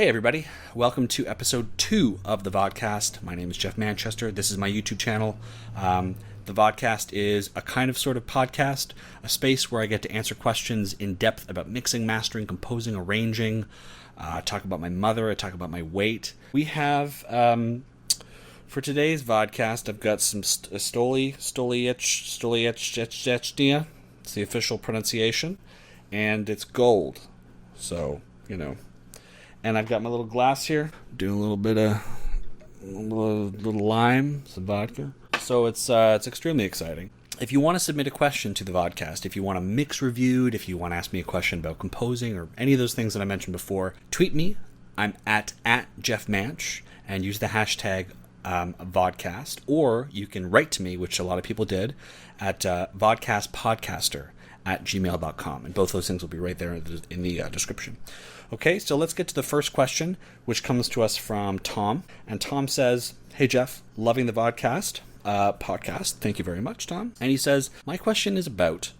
Hey everybody, welcome to episode 2 of the Vodkast. My name is Jeff Manchester. This is my YouTube channel. The Vodkast is a kind of sort of podcast, a space where I get to answer questions in depth about mixing, mastering, composing, arranging. I talk about my mother, I talk about my weight. We have, for today's Vodkast, I've got some Stoliechnia. It's the official pronunciation, and it's gold. So, you know. And I've got my little glass here, doing a little bit of little lime, some vodka. So it's extremely exciting. If you want to submit a question to the Vodkast, if you want a mix reviewed, if you want to ask me a question about composing or any of those things that I mentioned before, tweet me. I'm at Jeff Manch and use the hashtag Vodcast, or you can write to me, which a lot of people did, at vodcastpodcaster@gmail.com, and both those things will be right there in the description. Okay, so let's get to the first question, which comes to us from Tom. And Tom says, "Hey Jeff, loving the Vodkast podcast. Thank you very much, Tom." And he says, "My question is about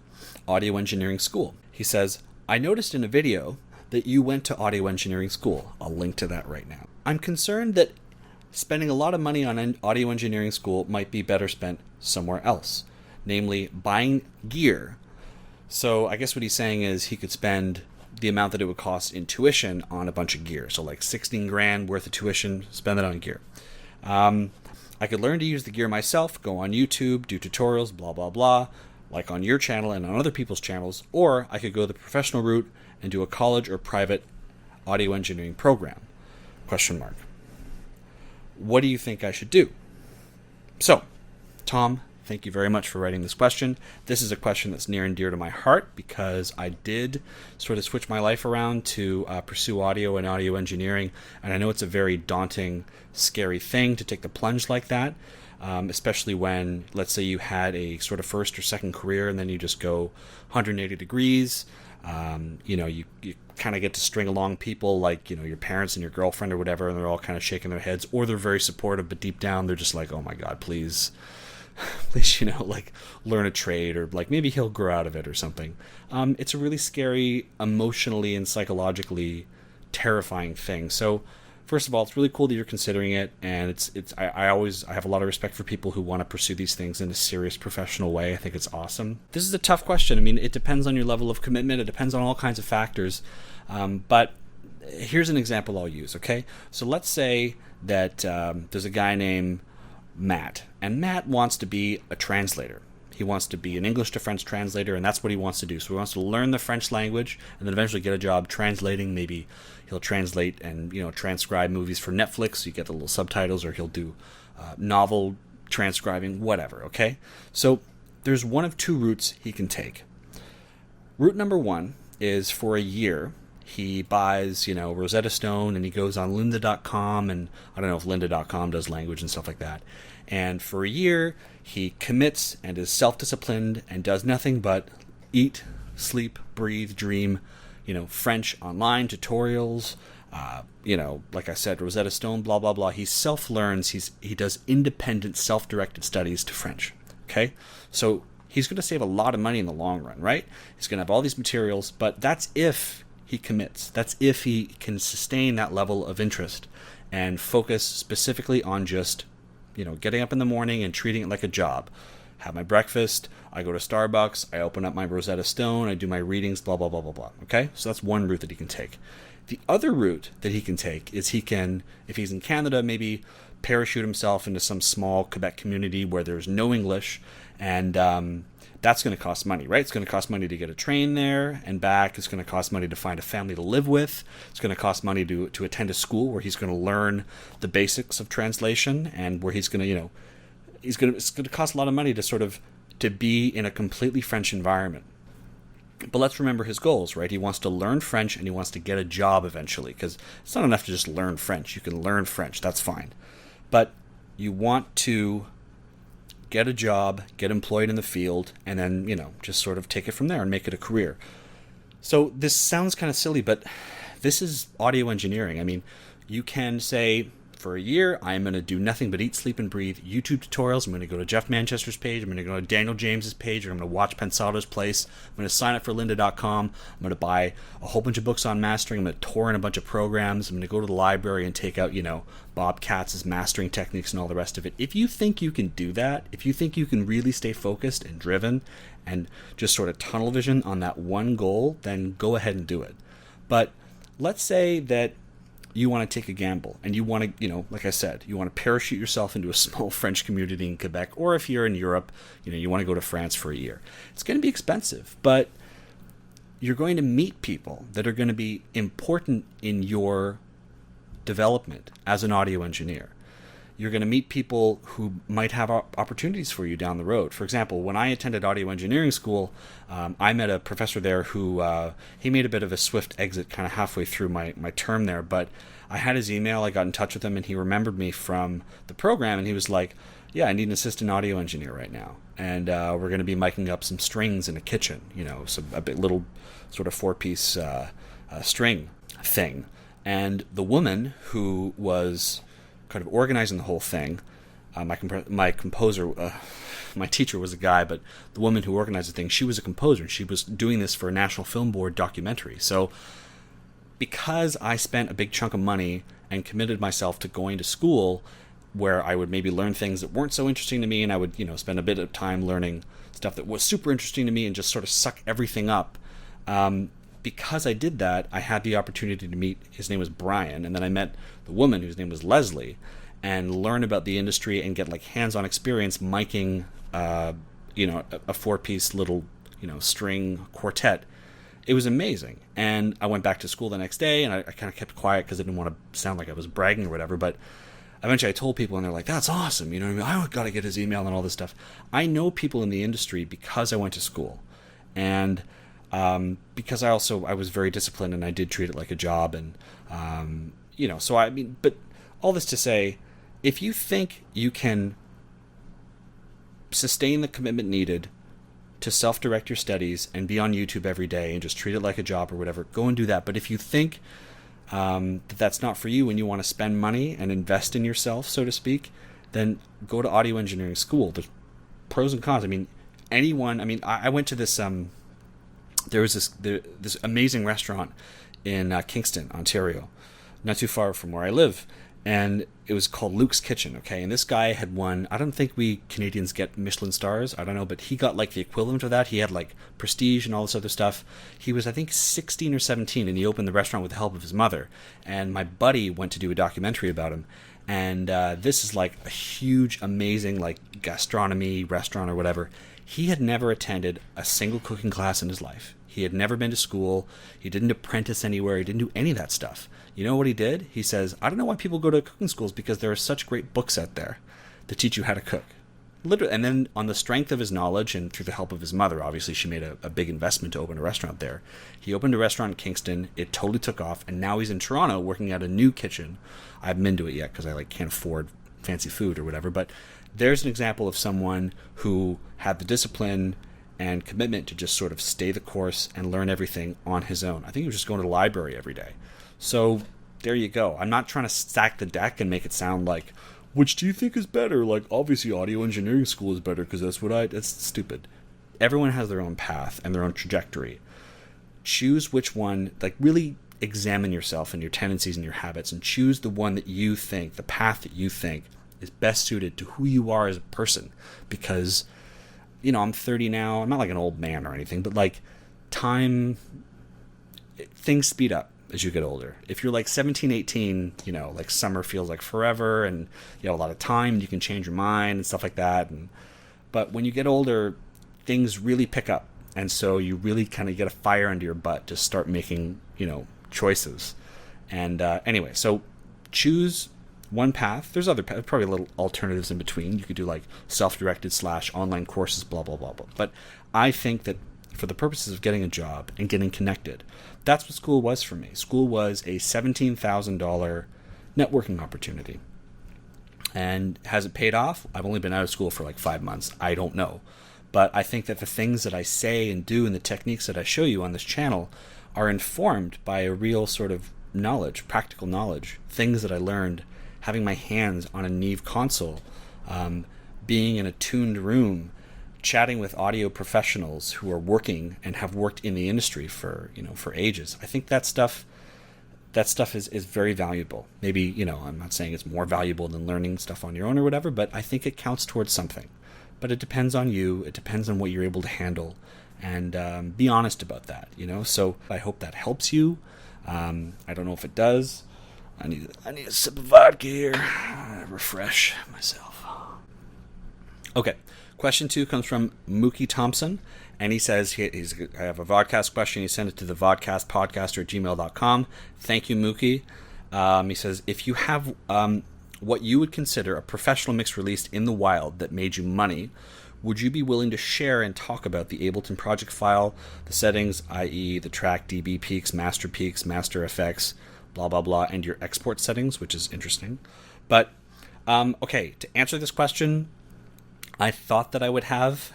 audio engineering school." He says, "I noticed in a video that you went to audio engineering school. I'll link to that right now. I'm concerned that spending a lot of money on audio engineering school might be better spent somewhere else, namely buying gear." So I guess what he's saying is he could spend the amount that it would cost in tuition on a bunch of gear. So like 16 grand worth of tuition, spend it on gear. I could learn to use the gear myself, go on YouTube, do tutorials, blah, blah, blah, like on your channel and on other people's channels, or I could go the professional route and do a college or private audio engineering program, ? What do you think I should do? So, Tom, thank you very much for writing this question. This is a question that's near and dear to my heart because I did sort of switch my life around to pursue audio and audio engineering, and I know it's a very daunting, scary thing to take the plunge like that, especially when, let's say you had a sort of first or second career and then you just go 180 degrees. You kind of get to string along people like, your parents and your girlfriend or whatever, and they're all kind of shaking their heads, or they're very supportive, but deep down they're just like, oh my God, please, learn a trade, or like maybe he'll grow out of it or something. It's a really scary, emotionally and psychologically terrifying thing. So first of all, it's really cool that you're considering it, and I have a lot of respect for people who want to pursue these things in a serious professional way. I think it's awesome. This is a tough question. I mean, it depends on your level of commitment. It depends on all kinds of factors. But here's an example I'll use, okay? So let's say that there's a guy named Matt, and Matt wants to be a translator. He wants to be an English to French translator, and that's what he wants to do. So he wants to learn the French language and then eventually get a job translating. Maybe he'll translate and transcribe movies for Netflix, so you get the little subtitles, or he'll do novel transcribing, whatever, okay? So there's one of two routes he can take. Route number one is for a year. He buys, Rosetta Stone, and he goes on lynda.com, and I don't know if lynda.com does language and stuff like that. And for a year, he commits and is self-disciplined and does nothing but eat, sleep, breathe, dream, French online tutorials, like I said, Rosetta Stone, blah, blah, blah. He self-learns. He does independent, self-directed studies to French, okay? So he's going to save a lot of money in the long run, right? He's going to have all these materials, but that's if he commits. That's if he can sustain that level of interest and focus specifically on just, getting up in the morning and treating it like a job. Have my breakfast, I go to Starbucks, I open up my Rosetta Stone, I do my readings, blah, blah, blah, blah, blah. Okay? So that's one route that he can take. The other route that he can take is he can, if he's in Canada, maybe parachute himself into some small Quebec community where there's no English, and that's going to cost money, right? It's going to cost money to get a train there and back. It's going to cost money to find a family to live with. It's going to cost money to attend a school where he's going to learn the basics of translation, and where he's going to, it's going to cost a lot of money to be in a completely French environment. But let's remember his goals, right? He wants to learn French, and he wants to get a job eventually, because it's not enough to just learn French. You can learn French, that's fine. But you want to get a job, get employed in the field, and then, just sort of take it from there and make it a career. So this sounds kind of silly, but this is audio engineering. I mean, you can say, for a year, I'm going to do nothing but eat, sleep, and breathe YouTube tutorials. I'm going to go to Jeff Manchester's page. I'm going to go to Daniel James's page. I'm going to watch Pensado's place. I'm going to sign up for lynda.com. I'm going to buy a whole bunch of books on mastering. I'm going to tour in a bunch of programs. I'm going to go to the library and take out, Bob Katz's mastering techniques and all the rest of it. If you think you can do that, if you think you can really stay focused and driven and just sort of tunnel vision on that one goal, then go ahead and do it. But let's say that you want to take a gamble and you want to, like I said, you want to parachute yourself into a small French community in Quebec, or if you're in Europe, you want to go to France for a year. It's going to be expensive, but you're going to meet people that are going to be important in your development as an audio engineer. You're going to meet people who might have opportunities for you down the road. For example, when I attended audio engineering school, I met a professor there who he made a bit of a swift exit kind of halfway through my term there, but I had his email, I got in touch with him, and he remembered me from the program, and he was like, yeah, I need an assistant audio engineer right now, and we're going to be miking up some strings in a kitchen, a bit little sort of 4-piece string thing. And the woman who was kind of organizing the whole thing, my composer, my teacher was a guy, but the woman who organized the thing, she was a composer, and she was doing this for a National Film Board documentary. So because I spent a big chunk of money and committed myself to going to school where I would maybe learn things that weren't so interesting to me, and I would spend a bit of time learning stuff that was super interesting to me and just sort of suck everything up, because I did that, I had the opportunity to meet, his name was Brian, and then I met the woman whose name was Leslie, and learn about the industry and get like hands-on experience miking, a 4-piece little, string quartet. It was amazing. And I went back to school the next day, and I kind of kept quiet because I didn't want to sound like I was bragging or whatever, but eventually I told people, and they're like, that's awesome, I got to get his email and all this stuff. I know people in the industry because I went to school. And because I was very disciplined and I did treat it like a job, and but all this to say, if you think you can sustain the commitment needed to self-direct your studies and be on YouTube every day and just treat it like a job or whatever, go and do that. But if you think that that's not for you and you want to spend money and invest in yourself, so to speak, then go to audio engineering school. There's pros and cons. I went to this there was this amazing restaurant in Kingston, Ontario, not too far from where I live, and it was called Luke's Kitchen, okay? And this guy had won, I don't think we Canadians get Michelin stars, I don't know, but he got like the equivalent of that. He had like prestige and all this other stuff. He was, I think, 16 or 17, and he opened the restaurant with the help of his mother, and my buddy went to do a documentary about him. And this is like a huge, amazing like gastronomy restaurant or whatever. He had never attended a single cooking class in his life. He had never been to school. He didn't apprentice anywhere. He didn't do any of that stuff. You know what he did? He says, I don't know why people go to cooking schools, because there are such great books out there that teach you how to cook. Literally. And then on the strength of his knowledge and through the help of his mother, obviously she made a big investment to open a restaurant there. He opened a restaurant in Kingston. It totally took off. And now he's in Toronto working at a new kitchen. I haven't been to it yet because I can't afford fancy food or whatever. But there's an example of someone who had the discipline and commitment to just sort of stay the course and learn everything on his own. I think he was just going to the library every day. So there you go. I'm not trying to stack the deck and make it sound like, which do you think is better? Like, obviously audio engineering school is better because that's stupid. Everyone has their own path and their own trajectory. Choose which one, really examine yourself and your tendencies and your habits, and choose the one that you think, the path that you think is best suited to who you are as a person. Because, I'm 30 now. I'm not like an old man or anything, but things speed up as you get older. If you're 17, 18, summer feels like forever, and you have a lot of time, you can change your mind and stuff like that. But when you get older, things really pick up. And so you really kind of get a fire under your butt to start making, choices. And anyway, so choose one path. There's other probably little alternatives in between. You could do self-directed / online courses, blah, blah, blah, blah. But I think that for the purposes of getting a job and getting connected, that's what school was for me. School was a $17,000 networking opportunity. And has it paid off? I've only been out of school for 5 months. I don't know. But I think that the things that I say and do and the techniques that I show you on this channel are informed by a real sort of knowledge, practical knowledge, things that I learned having my hands on a Neve console, being in a tuned room, chatting with audio professionals who are working and have worked in the industry for ages. I think that stuff is very valuable. Maybe, I'm not saying it's more valuable than learning stuff on your own or whatever, but I think it counts towards something. But it depends on you. It depends on what you're able to handle, and be honest about that, So I hope that helps you. I don't know if it does. I need a sip of vodka here. Refresh myself. Okay. Question 2 comes from Mookie Thompson, and he says, I have a Vodkast question. He sent it to the vodcastpodcaster@gmail.com. Thank you, Mookie. He says, if you have what you would consider a professional mix released in the wild that made you money, would you be willing to share and talk about the Ableton project file, the settings, i.e. the track dB peaks, master effects, blah, blah, blah, and your export settings, which is interesting. But, okay, to answer this question, I thought that I would have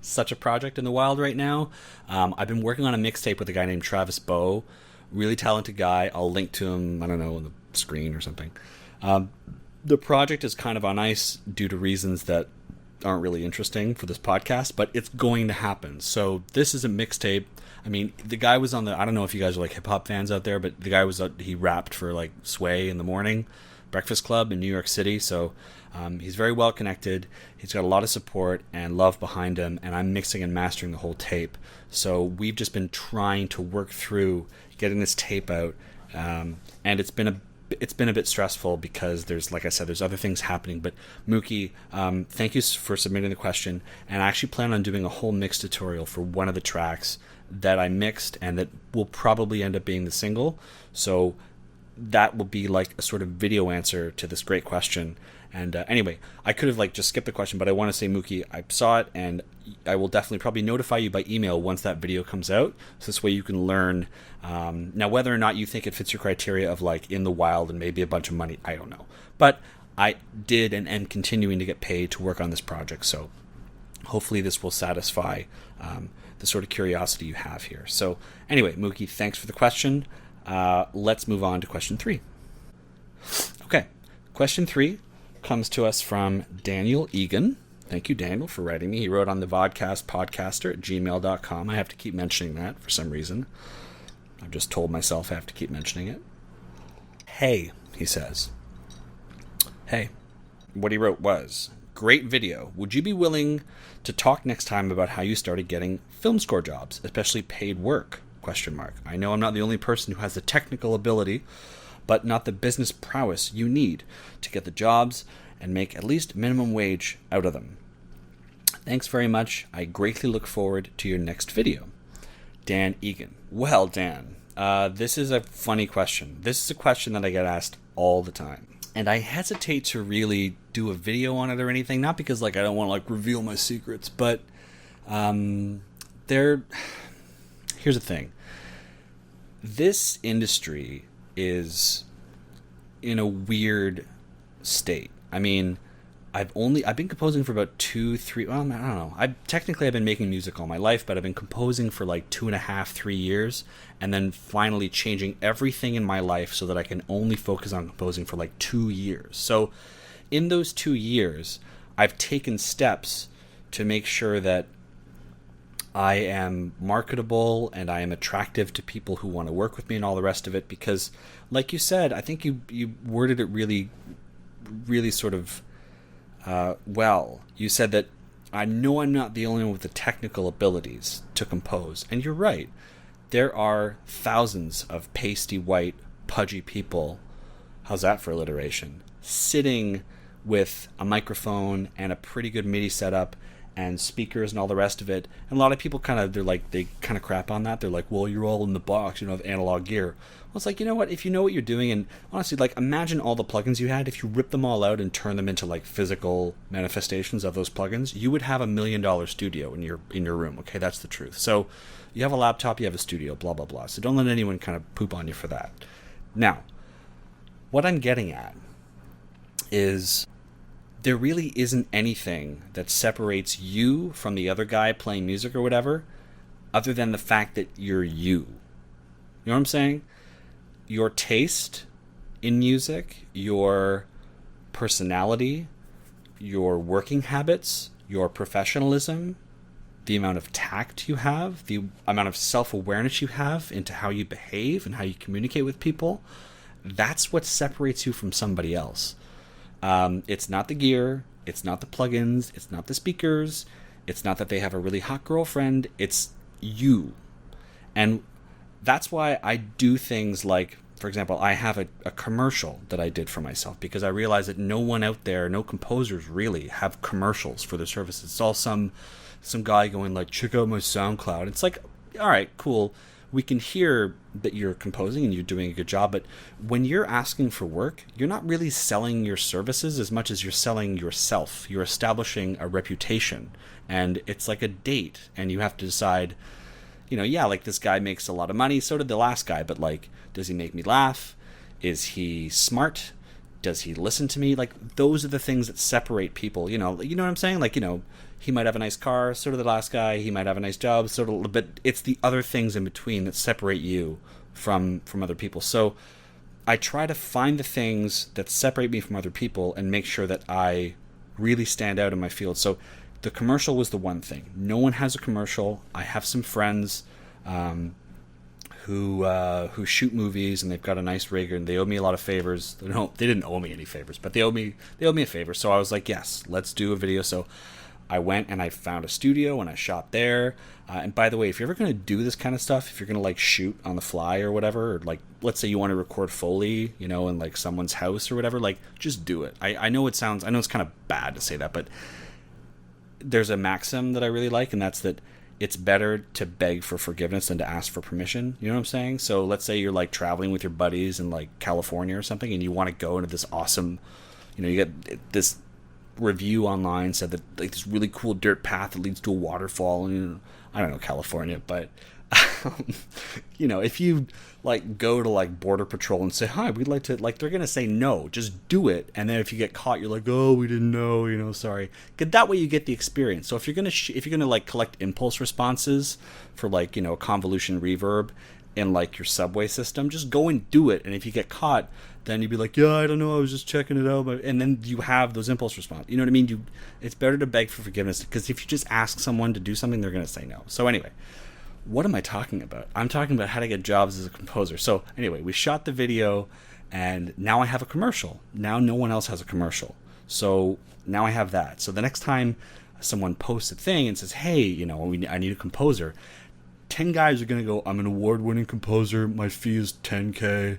such a project in the wild right now. I've been working on a mixtape with a guy named Travis Bowe, really talented guy. I'll link to him, I don't know, on the screen or something. The project is kind of on ice due to reasons that aren't really interesting for this podcast, but it's going to happen. So this is a mixtape. I mean, the guy was on I don't know if you guys are like hip hop fans out there, but the guy he rapped for like Sway in the Morning Breakfast Club in New York City. So he's very well connected. He's got a lot of support and love behind him, and I'm mixing and mastering the whole tape. So we've just been trying to work through getting this tape out, and it's been a bit stressful because there's other things happening. But Mookie, thank you for submitting the question, and I actually plan on doing a whole mix tutorial for one of the tracks that I mixed and that will probably end up being the single. So that will be like a sort of video answer to this great question. And anyway, I could have just skipped the question, but I want to say, Mookie, I saw it, and I will definitely probably notify you by email once that video comes out. So this way you can learn. Now, whether or not you think it fits your criteria of in the wild and maybe a bunch of money, I don't know. But I did and am continuing to get paid to work on this project. So hopefully this will satisfy the sort of curiosity you have here. So anyway, Mookie, thanks for the question. Let's move on to question 3. Okay, question 3 comes to us from Daniel Egan. Thank you, Daniel, for writing me. He wrote on the vodcastpodcaster@gmail.com. I have to keep mentioning that for some reason. I've just told myself I have to keep mentioning it. Hey, he says. Hey. What he wrote was, great video. Would you be willing to talk next time about how you started getting film score jobs, especially paid work? ? I know I'm not the only person who has the technical ability, but not the business prowess you need to get the jobs and make at least minimum wage out of them. Thanks very much. I greatly look forward to your next video. Dan Egan. Well, Dan, this is a funny question. This is a question that I get asked all the time. And I hesitate to really do a video on it or anything, not because I don't want to reveal my secrets, but here's the thing. This industry is in a weird state. I mean, I've been composing for about 2-3, well, I don't know. I've been making music all my life, but I've been composing for 2.5-3 years, and then finally changing everything in my life so that I can only focus on composing for 2 years. So in those 2 years, I've taken steps to make sure that I am marketable and I am attractive to people who want to work with me and all the rest of it, because like you said, I think you worded it really, really sort of well. You said that I know I'm not the only one with the technical abilities to compose. And you're right. There are thousands of pasty white, pudgy people, how's that for alliteration, sitting with a microphone and a pretty good MIDI setup and speakers and all the rest of it. And a lot of people they kind of crap on that. They're like, well, you're all in the box, have analog gear. Well, it's you know what? If you know what you're doing, and honestly, imagine all the plugins you had. If you rip them all out and turn them into physical manifestations of those plugins, you would have $1 million studio in your room. Okay, that's the truth. So you have a laptop, you have a studio, blah, blah, blah. So don't let anyone kind of poop on you for that. Now, what I'm getting at is there really isn't anything that separates you from the other guy playing music or whatever, other than the fact that you're you. You know what I'm saying? Your taste in music, your personality, your working habits, your professionalism, the amount of tact you have, the amount of self-awareness you have into how you behave and how you communicate with people, that's what separates you from somebody else. It's not the gear, it's not the plugins, it's not the speakers, it's not that they have a really hot girlfriend, it's you. And that's why I do things like, for example, I have a commercial that I did for myself because I realized that no one out there, no composers really have commercials for their services. It's all some guy going like, check out my SoundCloud. It's like, all right, cool. We can hear that you're composing and you're doing a good job, but when you're asking for work, you're not really selling your services as much as you're selling yourself. You're establishing a reputation, and it's like a date, and you have to decide, yeah, like this guy makes a lot of money, so did the last guy, but like, does he make me laugh? Is he smart? Does he listen to me? Like, those are the things that separate people. You know what I'm saying? Like, he might have a nice car, so did the last guy. He might have a nice job, but it's the other things in between that separate you from other people. So I try to find the things that separate me from other people and make sure that I really stand out in my field. So the commercial was the one thing. No one has a commercial. I have some friends who shoot movies, and they've got a nice rig, and they owe me a lot of favors. They didn't owe me any favors, but they owe me a favor. So I was like, yes, let's do a video. So I went and I found a studio and I shot there. And by the way, if you're ever going to do this kind of stuff, if you're going to like shoot on the fly or whatever, or like let's say you want to record Foley, in like someone's house or whatever, like just do it. I know it's kind of bad to say that, but there's a maxim that I really like, and that's that it's better to beg for forgiveness than to ask for permission. You know what I'm saying? So let's say you're like traveling with your buddies in like California or something, and you want to go into this awesome, you get this review online said that like this really cool dirt path that leads to a waterfall, and I don't know California, but if you like go to like Border Patrol and say, hi, we'd like to, like, they're gonna say no, just do it. And then if you get caught, you're like, oh, we didn't know, sorry. That way you get the experience. So if you're gonna like collect impulse responses for like a convolution reverb in like your subway system, just go and do it. And if you get caught, then you'd be like, yeah, I don't know, I was just checking it out. And then you have those impulse response. You know what I mean? It's better to beg for forgiveness, because if you just ask someone to do something, they're going to say no. So anyway, what am I talking about? I'm talking about how to get jobs as a composer. So anyway, we shot the video, and now I have a commercial. Now no one else has a commercial. So now I have that. So the next time someone posts a thing and says, hey, I need a composer, 10 guys are going to go, I'm an award-winning composer, my fee is $10K,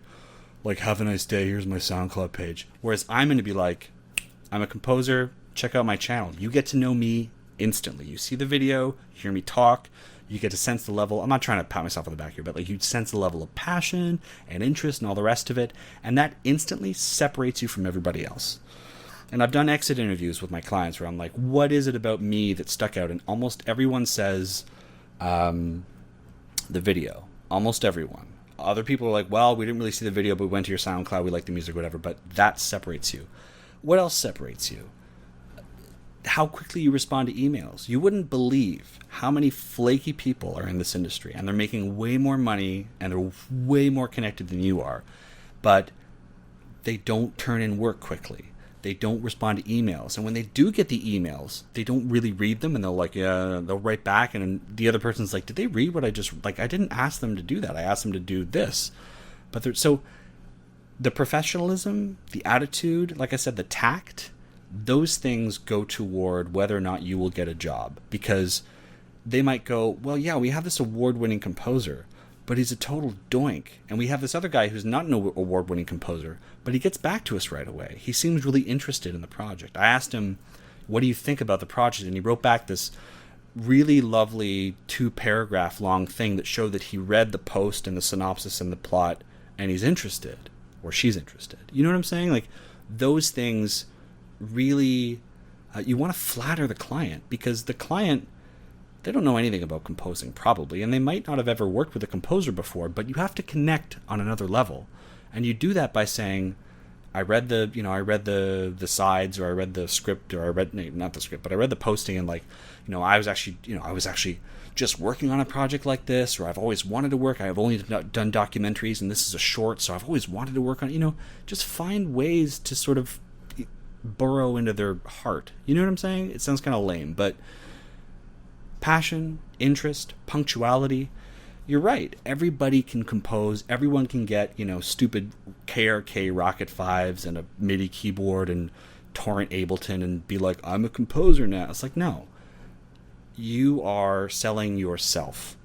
like, have a nice day, here's my SoundCloud page. Whereas I'm going to be like, I'm a composer, check out my channel. You get to know me instantly. You see the video, you hear me talk, you get to sense the level. I'm not trying to pat myself on the back here, but like, you sense the level of passion and interest and all the rest of it, and that instantly separates you from everybody else. And I've done exit interviews with my clients where I'm like, what is it about me that stuck out? And almost everyone says the video. Almost everyone. Other people are like, well, we didn't really see the video, but we went to your SoundCloud, we like the music, whatever. But that separates you. What else separates you? How quickly you respond to emails. You wouldn't believe how many flaky people are in this industry, and they're making way more money and they're way more connected than you are, but they don't turn in work quickly. They don't respond to emails. And when they do get the emails, they don't really read them, and they'll write back, and the other person's like, did they read what I just, like, I didn't ask them to do that. I asked them to do this. But so the professionalism, the attitude, like I said, the tact, those things go toward whether or not you will get a job, because they might go, well, yeah, we have this award-winning composer, but he's a total doink. And we have this other guy who's not an award-winning composer, but he gets back to us right away. He seems really interested in the project. I asked him, what do you think about the project? And he wrote back this really lovely 2-paragraph long thing that showed that he read the post and the synopsis and the plot, and he's interested, or she's interested. You know what I'm saying? Like, those things really, you want to flatter the client, because the client, they don't know anything about composing probably, and they might not have ever worked with a composer before, but you have to connect on another level. And you do that by saying, I read the sides, or I read the script, or I read, not the script, but I read the posting, and like, I was actually just working on a project like this, or I've always wanted to work. I've only done documentaries, and this is a short, so I've always wanted to work on, just find ways to sort of burrow into their heart. You know what I'm saying? It sounds kind of lame, but passion, interest, punctuality. You're right. Everybody can compose. Everyone can get, stupid KRK Rocket 5s and a MIDI keyboard and torrent Ableton and be like, I'm a composer now. It's like, no. You are selling yourself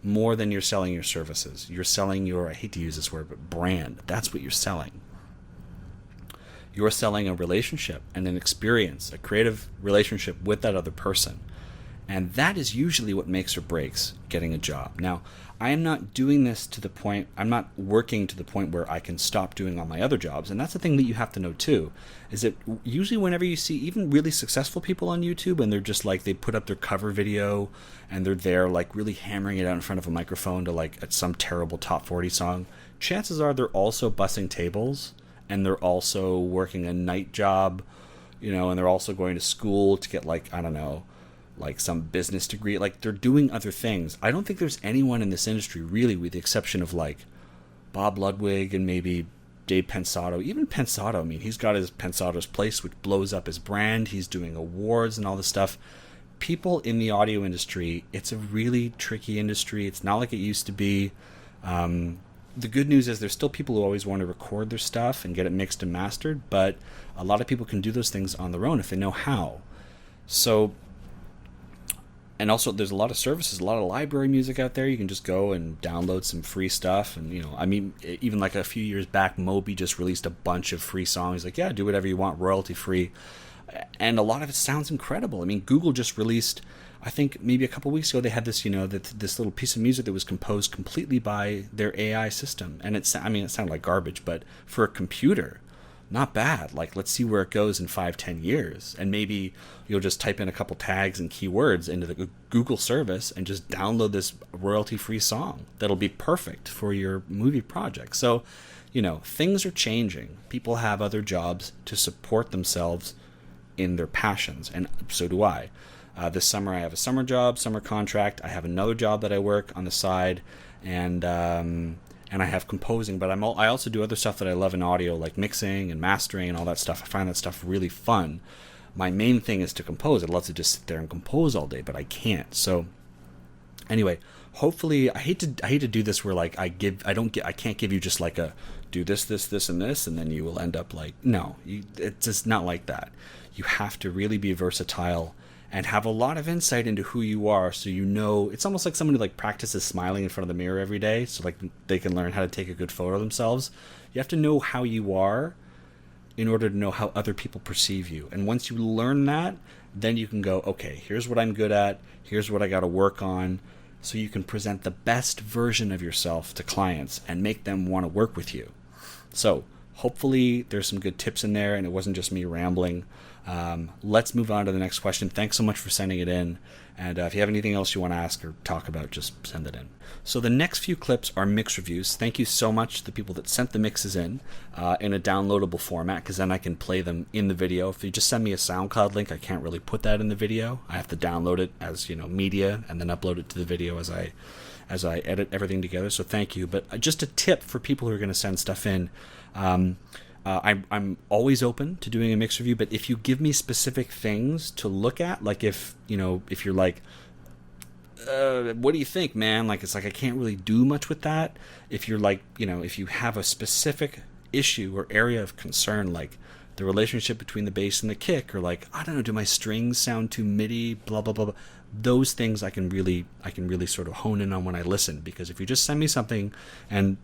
more than you're selling your services. You're selling your, I hate to use this word, but brand. That's what you're selling. You're selling a relationship and an experience, a creative relationship with that other person. And that is usually what makes or breaks getting a job. Now, I am not doing this to the point, I'm not working to the point where I can stop doing all my other jobs. And that's the thing that you have to know too, is that usually whenever you see even really successful people on YouTube and they're just like, they put up their cover video and they're there like really hammering it out in front of a microphone to like at some terrible top 40 song, chances are they're also bussing tables and they're also working a night job, and they're also going to school to get like, I don't know, like some business degree. Like they're doing other things. I don't think there's anyone in this industry really, with the exception of like Bob Ludwig and maybe Dave Pensato. Even Pensato, I mean, he's got his Pensato's Place, which blows up his brand. He's doing awards and all this stuff. People in the audio industry, it's a really tricky industry. It's not like it used to be. The good news is there's still people who always want to record their stuff and get it mixed and mastered, but a lot of people can do those things on their own if they know how. So, and also there's a lot of services, a lot of library music out there. You can just go and download some free stuff. And, even like a few years back, Moby just released a bunch of free songs. Like, yeah, do whatever you want, royalty free. And a lot of it sounds incredible. I mean, Google just released, I think maybe a couple weeks ago, they had this, this little piece of music that was composed completely by their AI system. And it sounded like garbage, but for a computer, not bad. Like, let's see where it goes in 5-10 years. And maybe you'll just type in a couple tags and keywords into the Google service and just download this royalty-free song that'll be perfect for your movie project. So, things are changing. People have other jobs to support themselves in their passions, and so do I. This summer I have a summer job, summer contract. I have another job that I work on the side, and I have composing, but I also do other stuff that I love in audio, like mixing and mastering and all that stuff. I find that stuff really fun. My main thing is to compose. I'd love to just sit there and compose all day, but I can't. So anyway, hopefully, I hate to do this where like I can't give you just like a do this, and this, and then you will end up like, no, it's just not like that. You have to really be versatile and have a lot of insight into who you are, so it's almost like someone who like practices smiling in front of the mirror every day, so like they can learn how to take a good photo of themselves. You have to know how you are in order to know how other people perceive you. And once you learn that, then you can go, okay, here's what I'm good at, here's what I got to work on, so you can present the best version of yourself to clients and make them want to work with you. So hopefully there's some good tips in there and it wasn't just me rambling. Let's move on to the next question. Thanks so much for sending it in. And if you have anything else you want to ask or talk about, just send it in. So the next few clips are mix reviews. Thank you so much to the people that sent the mixes in a downloadable format, because then I can play them in the video. If you just send me a SoundCloud link, I can't really put that in the video. I have to download it as media and then upload it to the video as I edit everything together. So thank you. But just a tip for people who are going to send stuff in. I'm always open to doing a mix review, but if you give me specific things to look at, like if you're like, what do you think, man? Like, it's like, I can't really do much with that. If you're like, if you have a specific issue or area of concern, like the relationship between the bass and the kick, or like, I don't know, do my strings sound too MIDI, blah, blah, blah, blah. Those things I can really sort of hone in on when I listen, because if you just send me something and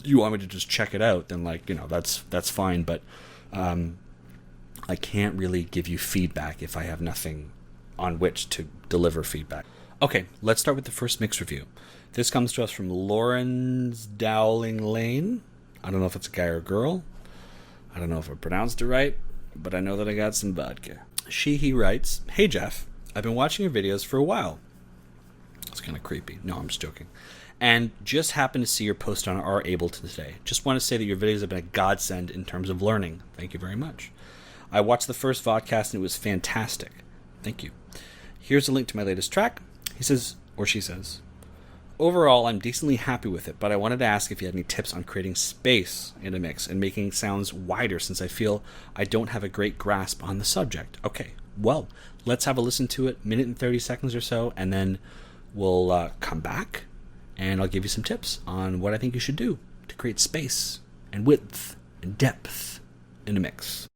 you want me to just check it out, then that's fine. But I can't really give you feedback if I have nothing on which to deliver feedback. Okay, let's start with the first mix review. This comes to us from Lawrence Dowling Lane. I don't know if it's a guy or a girl. I don't know if I pronounced it right, but I know that I got some vodka. He writes, "Hey Jeff, I've been watching your videos for a while." It's kind of creepy. No, I'm just joking. And just happened to see your post on our Ableton today. Just want to say that your videos have been a godsend in terms of learning. Thank you very much. I watched the first Vodkast and it was fantastic. Thank you. Here's a link to my latest track. He says, or she says, overall, I'm decently happy with it, but I wanted to ask if you had any tips on creating space in a mix and making sounds wider, since I feel I don't have a great grasp on the subject. Okay, well, let's have a listen to it, minute and 30 seconds or so, and then we'll come back, and I'll give you some tips on what I think you should do to create space and width and depth in a mix.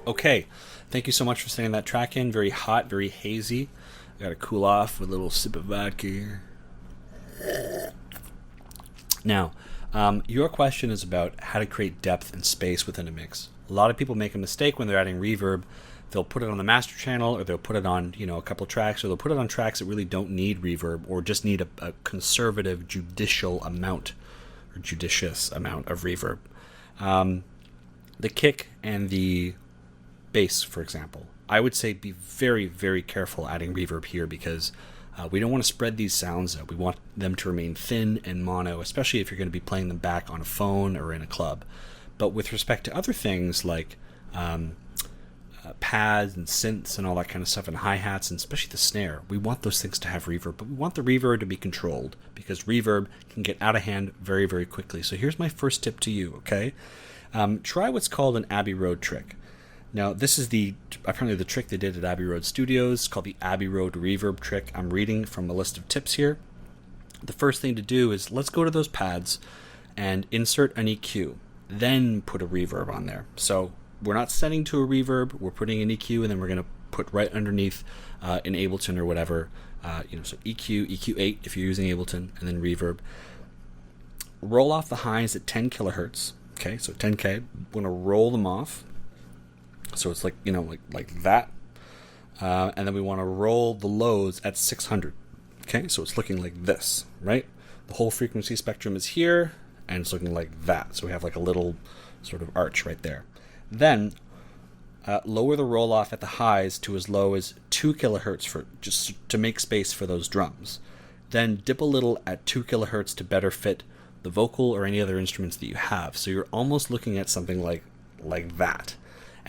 Okay, thank you so much for sending that track in. Very hot, very hazy. I gotta cool off with a little sip of vodka here. Now, your question is about how to create depth and space within a mix. A lot of people make a mistake when they're adding reverb. They'll put it on the master channel, or they'll put it on, a couple tracks, or they'll put it on tracks that really don't need reverb, or just need a conservative, judicious amount of reverb. The kick and the bass, for example, I would say be very, very careful adding reverb here, because we don't want to spread these sounds out. We want them to remain thin and mono, especially if you're going to be playing them back on a phone or in a club. But with respect to other things like pads and synths and all that kind of stuff, and hi-hats, and especially the snare, we want those things to have reverb, but we want the reverb to be controlled, because reverb can get out of hand very, very quickly. So here's my first tip to you, okay? Try what's called an Abbey Road trick. Now, this is apparently the trick they did at Abbey Road Studios, called the Abbey Road reverb trick. I'm reading from a list of tips here. The first thing to do is, let's go to those pads and insert an EQ, then put a reverb on there. So we're not setting to a reverb, we're putting an EQ, and then we're going to put right underneath in Ableton or whatever, so EQ, EQ8 if you're using Ableton, and then reverb. Roll off the highs at 10 kilohertz. Okay, so 10K. We're going to roll them off. So it's like that. And then we want to roll the lows at 600. Okay, so it's looking like this, right? The whole frequency spectrum is here, and it's looking like that. So we have like a little sort of arch right there. Then lower the roll off at the highs to as low as 2 kilohertz for just to make space for those drums. Then dip a little at 2 kilohertz to better fit the vocal or any other instruments that you have. So you're almost looking at something like that.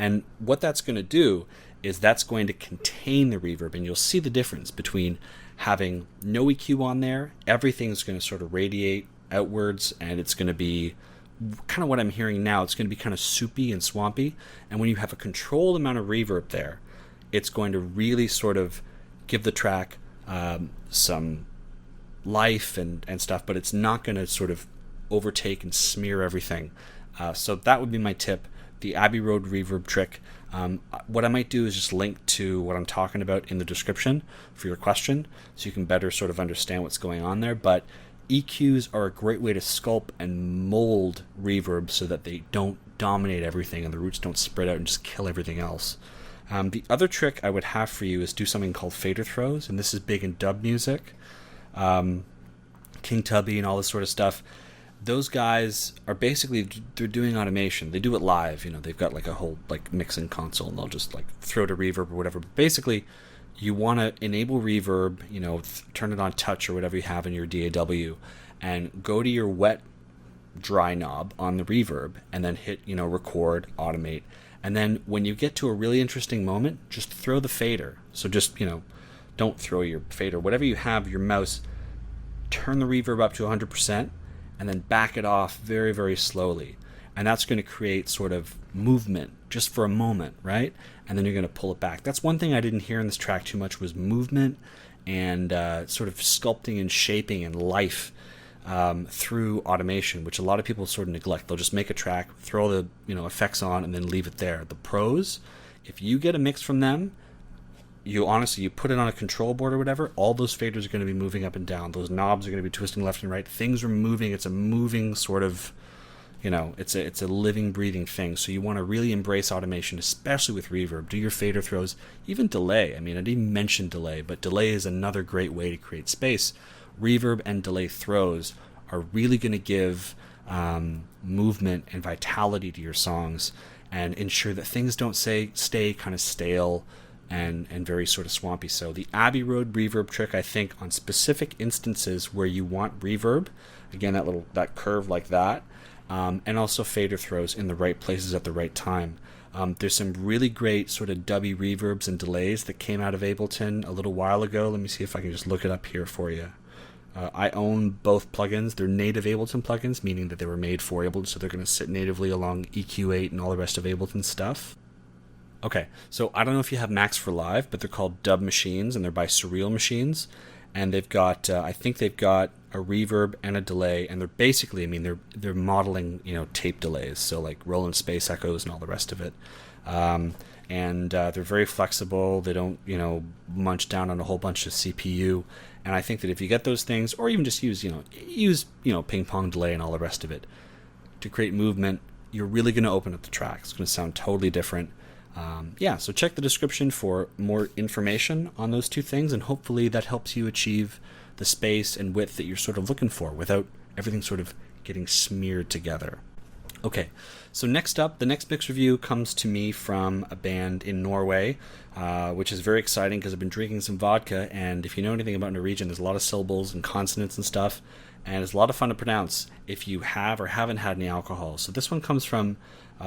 And what that's going to do is that's going to contain the reverb, and you'll see the difference between having no EQ on there. Everything's going to sort of radiate outwards, and it's going to be kind of what I'm hearing now. It's going to be kind of soupy and swampy. And when you have a controlled amount of reverb there, it's going to really sort of give the track some life and stuff, but it's not going to sort of overtake and smear everything. So that would be my tip, the Abbey Road reverb trick. What I might do is just link to what I'm talking about in the description for your question, so you can better sort of understand what's going on there. But EQs are a great way to sculpt and mold reverb so that they don't dominate everything and the roots don't spread out and just kill everything else. The other trick I would have for you is do something called fader throws, and this is big in dub music. King Tubby and all this sort of stuff. Those guys are basically, they're doing automation. They do it live, they've got like a whole like mixing console, and they'll just like throw to reverb or whatever. But basically, you want to enable reverb, turn it on touch or whatever you have in your DAW, and go to your wet dry knob on the reverb and then hit, record, automate. And then when you get to a really interesting moment, just throw the fader. So just, don't throw your fader. Whatever you have, your mouse, turn the reverb up to 100% and then back it off very, very slowly. And that's going to create sort of movement just for a moment, right? And then you're going to pull it back. That's one thing I didn't hear in this track too much, was movement and sort of sculpting and shaping and life through automation, which a lot of people sort of neglect. They'll just make a track, throw the effects on, and then leave it there. The pros, if you get a mix from them, you put it on a control board or whatever, all those faders are going to be moving up and down. Those knobs are going to be twisting left and right. Things are moving. It's a moving sort of, it's a living, breathing thing. So you want to really embrace automation, especially with reverb. Do your fader throws, even delay. I didn't mention delay, but delay is another great way to create space. Reverb and delay throws are really going to give movement and vitality to your songs and ensure that things don't stay kind of stale and very sort of swampy. So the Abbey Road reverb trick, I think, on specific instances where you want reverb, again, that curve like that, and also fader throws in the right places at the right time. There's some really great sort of dubby reverbs and delays that came out of Ableton a little while ago. Let me see if I can just look it up here for you. I own both plugins. They're native Ableton plugins, meaning that they were made for Ableton, so they're going to sit natively along EQ8 and all the rest of Ableton stuff. Okay, so I don't know if you have Max for Live, but they're called Dub Machines, and they're by Surreal Machines. And they've got, I think they've got a reverb and a delay, and they're basically, they're modeling, tape delays, so like Roland space echoes and all the rest of it. And they're very flexible. They don't, munch down on a whole bunch of CPU. And I think that if you get those things, or even just use ping pong delay and all the rest of it to create movement, you're really going to open up the track. It's going to sound totally different. So check the description for more information on those two things, and hopefully that helps you achieve the space and width that you're sort of looking for without everything sort of getting smeared together. Okay, so next up, the next mix review comes to me from a band in Norway, which is very exciting because I've been drinking some vodka, and if you know anything about Norwegian, there's a lot of syllables and consonants and stuff, and it's a lot of fun to pronounce if you have or haven't had any alcohol. So this one comes from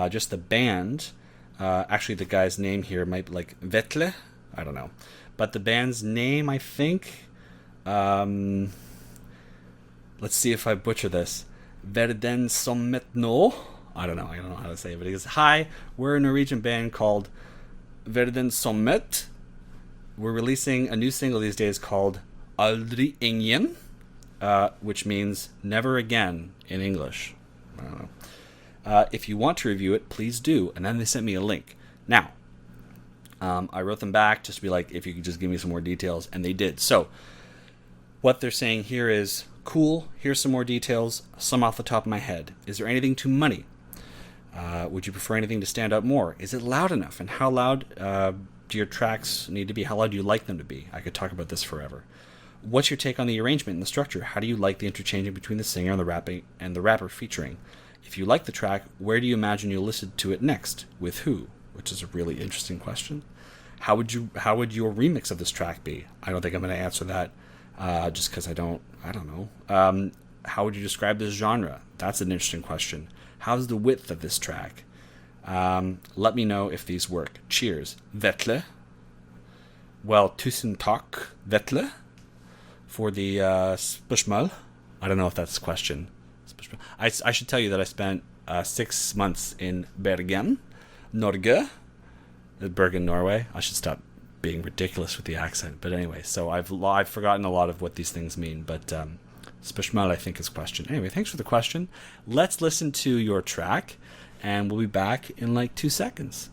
just the band. Actually, the guy's name here might be like Vetle, I don't know. But the band's name, I think, let's see if I butcher this. Verden Sommet No. I don't know how to say it, but he goes, "Hi, we're a Norwegian band called Verden Sommet. We're releasing a new single these days called Aldri Ingen, which means never again in English. I don't know. If you want to review it, please do." And then they sent me a link. Now, I wrote them back just to be like, if you could just give me some more details, and they did. So, what they're saying here is, cool, here's some more details, some off the top of my head. Is there anything too money? Would you prefer anything to stand out more? Is it loud enough? And how loud do your tracks need to be? How loud do you like them to be? I could talk about this forever. What's your take on the arrangement and the structure? How do you like the interchanging between the singer and the rapper featuring? If you like the track, where do you imagine you'll listen to it next? With who? Which is a really interesting question. How would your remix of this track be? I don't think I'm going to answer that just because I don't know. How would you describe this genre? That's an interesting question. How's the width of this track? Let me know if these work. Cheers. Vetle. Well, tusen takk, Vetle, for the spørsmål. I don't know if that's a question. I should tell you that I spent 6 months in Bergen, Norge. Bergen, Norway. I should stop being ridiculous with the accent. But anyway, so I've forgotten a lot of what these things mean. But spørsmål, I think, is question. Anyway, thanks for the question. Let's listen to your track, and we'll be back in like 2 seconds.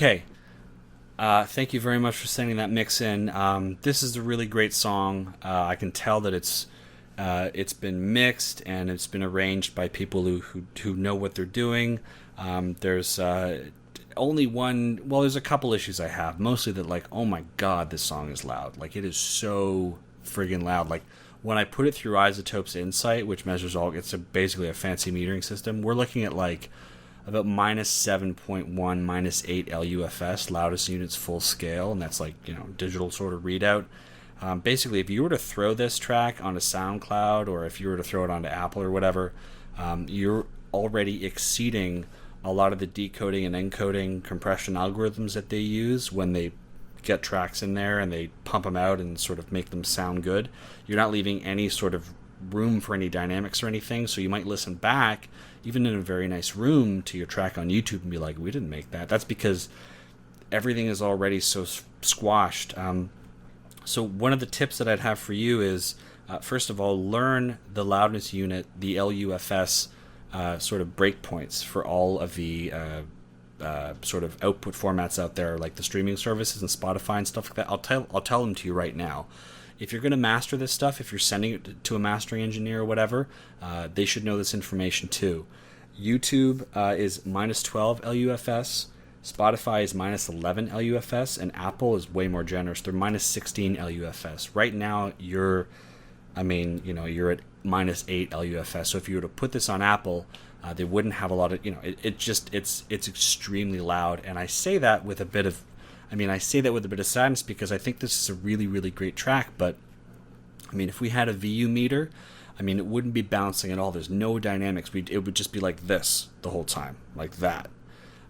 Okay. Thank you very much for sending that mix in. This is a really great song. I can tell that it's been mixed and it's been arranged by people who know what they're doing. There's only one. Well, there's a couple issues I have. Mostly that, like, oh my god, this song is loud. Like, it is so friggin' loud. Like, when I put it through Isotope's Insight, which measures all, it's basically a fancy metering system. We're looking at like about minus 7.1, minus 8 LUFS, loudest units full scale, and that's like, digital sort of readout. Basically, if you were to throw this track onto SoundCloud, or if you were to throw it onto Apple or whatever, you're already exceeding a lot of the decoding and encoding compression algorithms that they use when they get tracks in there and they pump them out and sort of make them sound good. You're not leaving any sort of room for any dynamics or anything, so you might listen back even in a very nice room to your track on YouTube and be like, we didn't make that. That's because everything is already so squashed. So one of the tips that I'd have for you is, first of all, learn the loudness unit, the LUFS sort of breakpoints for all of the sort of output formats out there, like the streaming services and Spotify and stuff like that. I'll tell them to you right now. If you're going to master this stuff, if you're sending it to a mastering engineer or whatever, they should know this information too. YouTube is minus 12 LUFS, Spotify is minus 11 LUFS, and Apple is way more generous. They're minus 16 LUFS. Right now, you're at minus 8 LUFS. So if you were to put this on Apple, they wouldn't have a lot of, it's extremely loud. And I say that with a bit of sadness because I think this is a really, really great track. But, if we had a VU meter, it wouldn't be bouncing at all. There's no dynamics. It would just be like this the whole time, like that.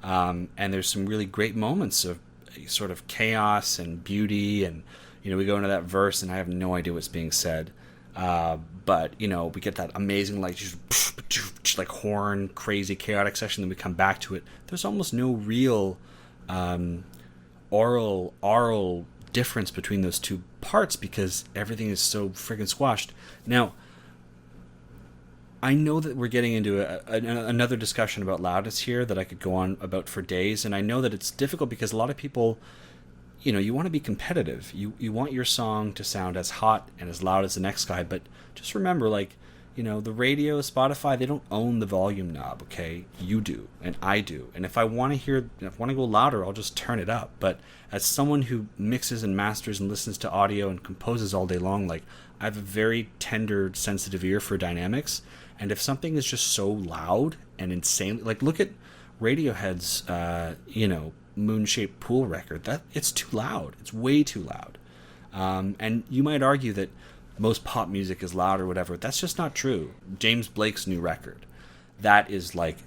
And there's some really great moments of sort of chaos and beauty. And, we go into that verse and I have no idea what's being said. But, we get that amazing, like, just like horn, crazy, chaotic section. Then we come back to it. There's almost no real aural difference between those two parts because everything is so friggin' squashed. Now, I know that we're getting into another discussion about loudness here that I could go on about for days, and I know that it's difficult because a lot of people, you want to be competitive. You want your song to sound as hot and as loud as the next guy, but just remember, like, the radio, Spotify, they don't own the volume knob, okay? You do, and I do. And if I want to go louder, I'll just turn it up. But as someone who mixes and masters and listens to audio and composes all day long, like, I have a very tender, sensitive ear for dynamics. And if something is just so loud and insane, like, look at Radiohead's, Moon-Shaped Pool record. That it's too loud. It's way too loud. And you might argue that most pop music is loud or whatever. That's just not true. James Blake's new record, that is like,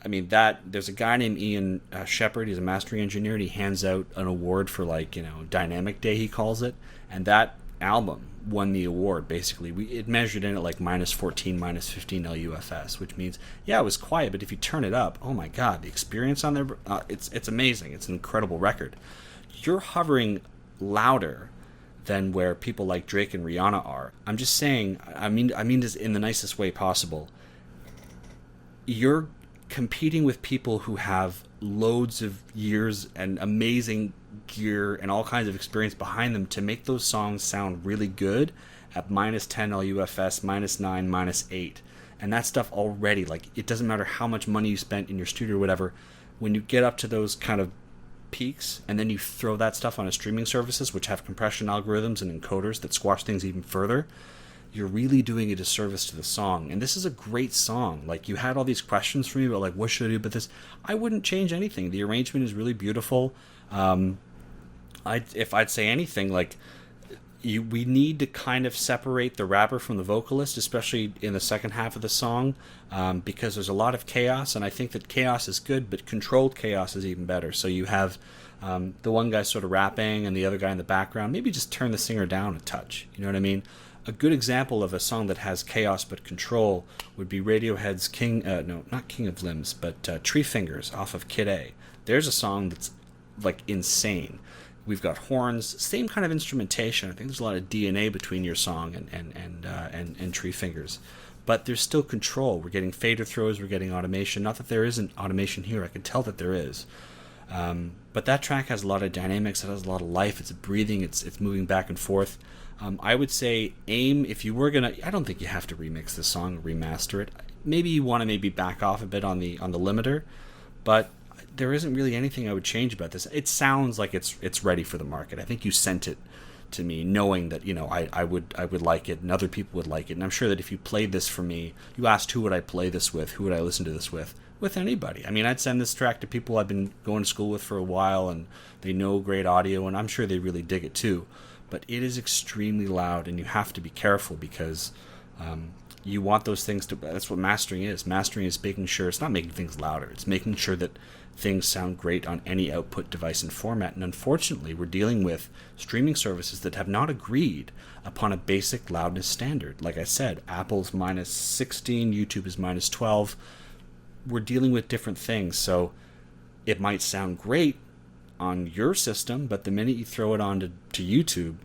there's a guy named Ian Shepherd. He's a mastering engineer, and he hands out an award for, like, Dynamic Day, he calls it. And that album won the award, basically. It measured in at like minus 14, minus 15 LUFS, which means, yeah, it was quiet, but if you turn it up, oh my god, the experience on there, it's amazing. It's an incredible record. You're hovering louder than where people like Drake and Rihanna are. I'm just saying, I mean this in the nicest way possible. You're competing with people who have loads of years and amazing gear and all kinds of experience behind them to make those songs sound really good at minus 10 LUFS, minus 9, minus 8. And that stuff already, like, it doesn't matter how much money you spent in your studio or whatever, when you get up to those kind of peaks and then you throw that stuff on a streaming services which have compression algorithms and encoders that squash things even further, you're really doing a disservice to the song. And this is a great song. Like, you had all these questions for me about, like, what should I do about this? I wouldn't change anything. The arrangement is really beautiful. If I'd say anything, like, we need to kind of separate the rapper from the vocalist, especially in the second half of the song, because there's a lot of chaos, and I think that chaos is good, but controlled chaos is even better. So you have the one guy sort of rapping and the other guy in the background. Maybe just turn the singer down a touch, you know what I mean? a good example of a song that has chaos but control would be Radiohead's not King of Limbs, but Tree Fingers off of Kid A. There's a song that's like insane. We've got horns, same kind of instrumentation. I think there's a lot of DNA between your song and Tree Fingers, but there's still control. We're getting fader throws, we're getting automation. Not that there isn't automation here. I can tell that there is. But that track has a lot of dynamics. It has a lot of life. It's breathing. It's moving back and forth. I would say aim, if you were gonna, I don't think you have to remix this song or remaster it. Maybe you want to back off a bit on the limiter, but there isn't really anything I would change about this. It sounds like it's ready for the market. I think you sent it to me knowing that, I would like it and other people would like it. And I'm sure that if you played this for me, you asked who would I play this with, who would I listen to this with anybody. I mean, I'd send this track to people I've been going to school with for a while and they know great audio and I'm sure they really dig it too. But it is extremely loud and you have to be careful because you want those things to, that's what mastering is. Mastering is making sure, it's not making things louder, it's making sure that things sound great on any output device and format. And unfortunately, we're dealing with streaming services that have not agreed upon a basic loudness standard. Like I said, Apple's minus 16, YouTube is minus 12. We're dealing with different things. So it might sound great on your system, but the minute you throw it on to YouTube,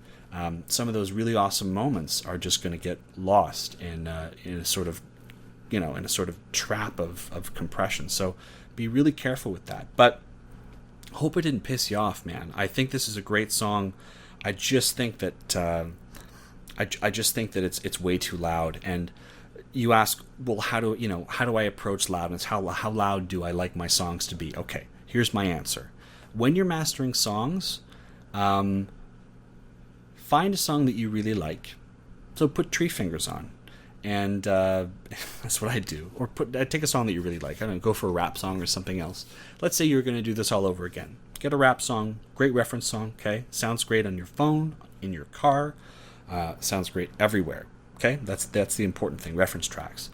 some of those really awesome moments are just going to get lost in a sort of trap of compression. So be really careful with that. But hope it didn't piss you off, man. I think this is a great song. I just think that it's way too loud. And you ask, well, how do I approach loudness? How loud do I like my songs to be? Okay, here's my answer. When you're mastering songs, find a song that you really like. So put Tree Fingers on. And that's what I do. Or take a song that you really like. I don't know, go for a rap song or something else. Let's say you're going to do this all over again. Get a rap song, great reference song, okay? Sounds great on your phone, in your car. Sounds great everywhere, okay? That's the important thing, reference tracks.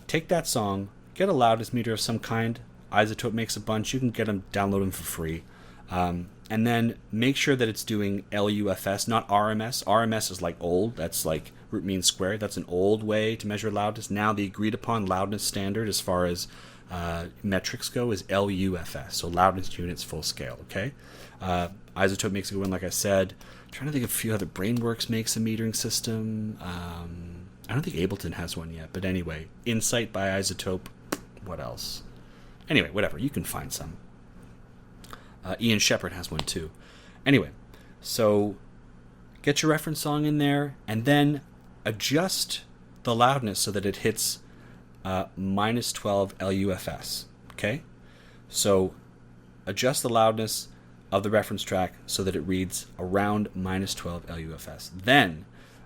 Take that song, get a loudness meter of some kind. Isotope makes a bunch. You can get them, download them for free. And then make sure that it's doing LUFS, not RMS. RMS is like old. That's like root mean squared. That's an old way to measure loudness. Now the agreed upon loudness standard as far as metrics go is LUFS. So loudness units full scale, okay? Isotope makes a good one, like I said. I'm trying to think of a few other. Brainworks makes a metering system. I don't think Ableton has one yet. But anyway, Insight by Isotope. What else? Anyway, whatever. You can find some. Ian Shepherd has one too. Anyway, so get your reference song in there and then adjust the loudness so that it hits minus 12 LUFS. Okay? So adjust the loudness of the reference track so that it reads around minus 12 LUFS. Then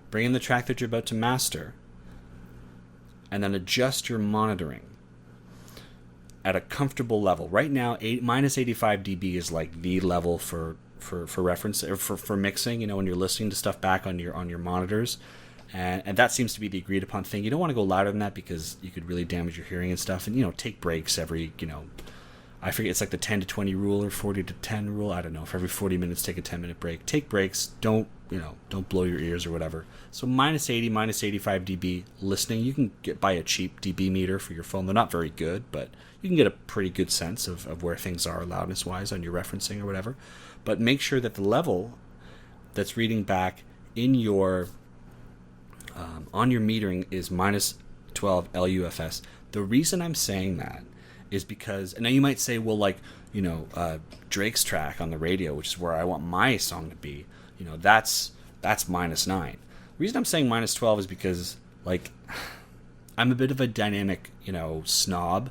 bring in the track that you're about to master and then adjust your monitoring at a comfortable level. Right now, minus 85 dB is like the level for reference or for mixing. When you're listening to stuff back on your monitors, and that seems to be the agreed upon thing. You don't want to go louder than that because you could really damage your hearing and stuff. And take breaks every I forget, it's like the 10 to 20 rule or 40 to 10 rule. I don't know. For every 40 minutes, take a 10-minute break. Take breaks. Don't blow your ears or whatever. So minus 80, minus 85 dB listening. You can buy a cheap dB meter for your phone. They're not very good, but you can get a pretty good sense of where things are loudness-wise on your referencing or whatever. But make sure that the level that's reading back in your on your metering is minus 12 LUFS. The reason I'm saying that is because, and now you might say, well, Drake's track on the radio, which is where I want my song to be, that's minus 9. The reason I'm saying minus 12 is because, I'm a bit of a dynamic, snob.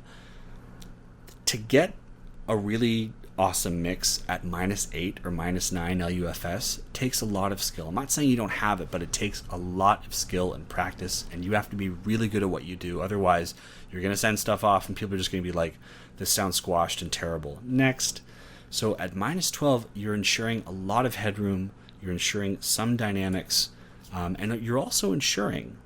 To get a really awesome mix at minus 8 or minus 9 LUFS takes a lot of skill. I'm not saying you don't have it, but it takes a lot of skill and practice, and you have to be really good at what you do. Otherwise, you're going to send stuff off, and people are just going to be like, this sounds squashed and terrible. Next. So at minus 12, you're ensuring a lot of headroom, you're ensuring some dynamics, and you're also ensuring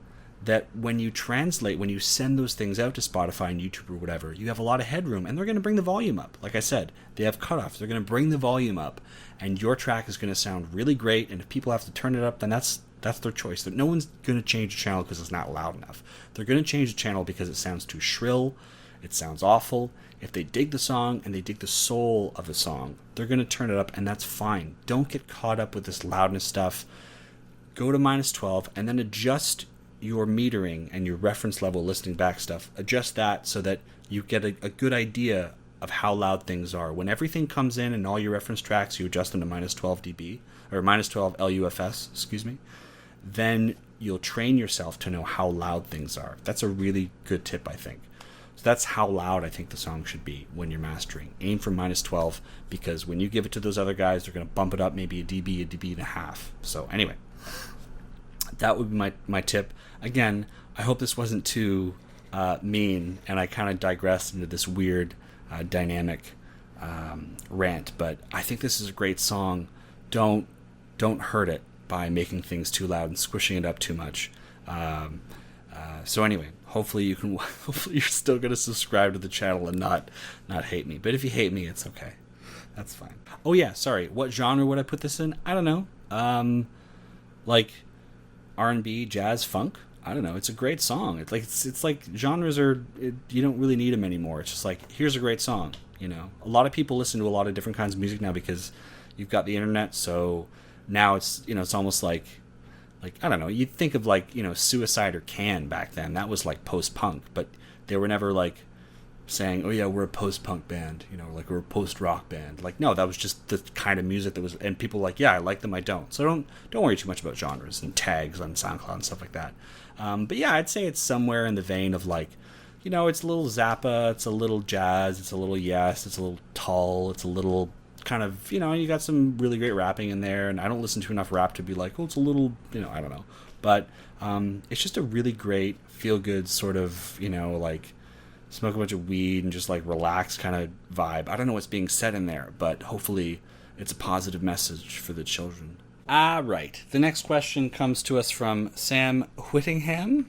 that when you translate, when you send those things out to Spotify and YouTube or whatever, you have a lot of headroom, and they're going to bring the volume up. Like I said, they have cutoffs. They're going to bring the volume up, and your track is going to sound really great, and if people have to turn it up, then that's That's their choice. That no one's going to change the channel because it's not loud enough. They're going to change the channel because it sounds too shrill. It sounds awful. If they dig the song and they dig the soul of the song, they're going to turn it up, and that's fine. Don't get caught up with this loudness stuff. Go to -12 and then adjust your metering and your reference level listening back stuff. Adjust that so that you get a good idea of how loud things are. When everything comes in and all your reference tracks, you adjust them to -12 dB, or -12 LUFS, then you'll train yourself to know how loud things are. That's a really good tip, I think. So that's how loud I think the song should be when you're mastering. Aim for -12, because when you give it to those other guys, they're going to bump it up maybe a dB and a half. So anyway, that would be my tip. Again, I hope this wasn't too mean, and I kind of digressed into this weird dynamic rant, but I think this is a great song. Don't hurt it by making things too loud and squishing it up too much. So anyway, hopefully you're still going to subscribe to the channel and not hate me. But if you hate me, it's okay. That's fine. Oh yeah, sorry. What genre would I put this in? I don't know. Like R&B, jazz, funk. I don't know. It's a great song. It's like genres you don't really need them anymore. It's just like, here's a great song. You know, a lot of people listen to a lot of different kinds of music now because you've got the internet. So now it's almost like I don't know. You'd think of Suicide or Can back then. That was like post-punk, but they were never like saying, "Oh yeah, we're a post-punk band," like we're a post-rock band. Like, no, that was just the kind of music that was, and people were like, yeah, I like them, I don't. So don't worry too much about genres and tags on SoundCloud and stuff like that. But yeah, I'd say it's somewhere in the vein of it's a little Zappa, it's a little jazz, it's a little Yes, it's a little Tull, it's a little kind of, you got some really great rapping in there, and I don't listen to enough rap to be like, oh, it's a little, I don't know. But it's just a really great, feel-good sort of, smoke a bunch of weed and just relax kind of vibe. I don't know what's being said in there, but hopefully it's a positive message for the children. Right. The next question comes to us from Sam Whittingham.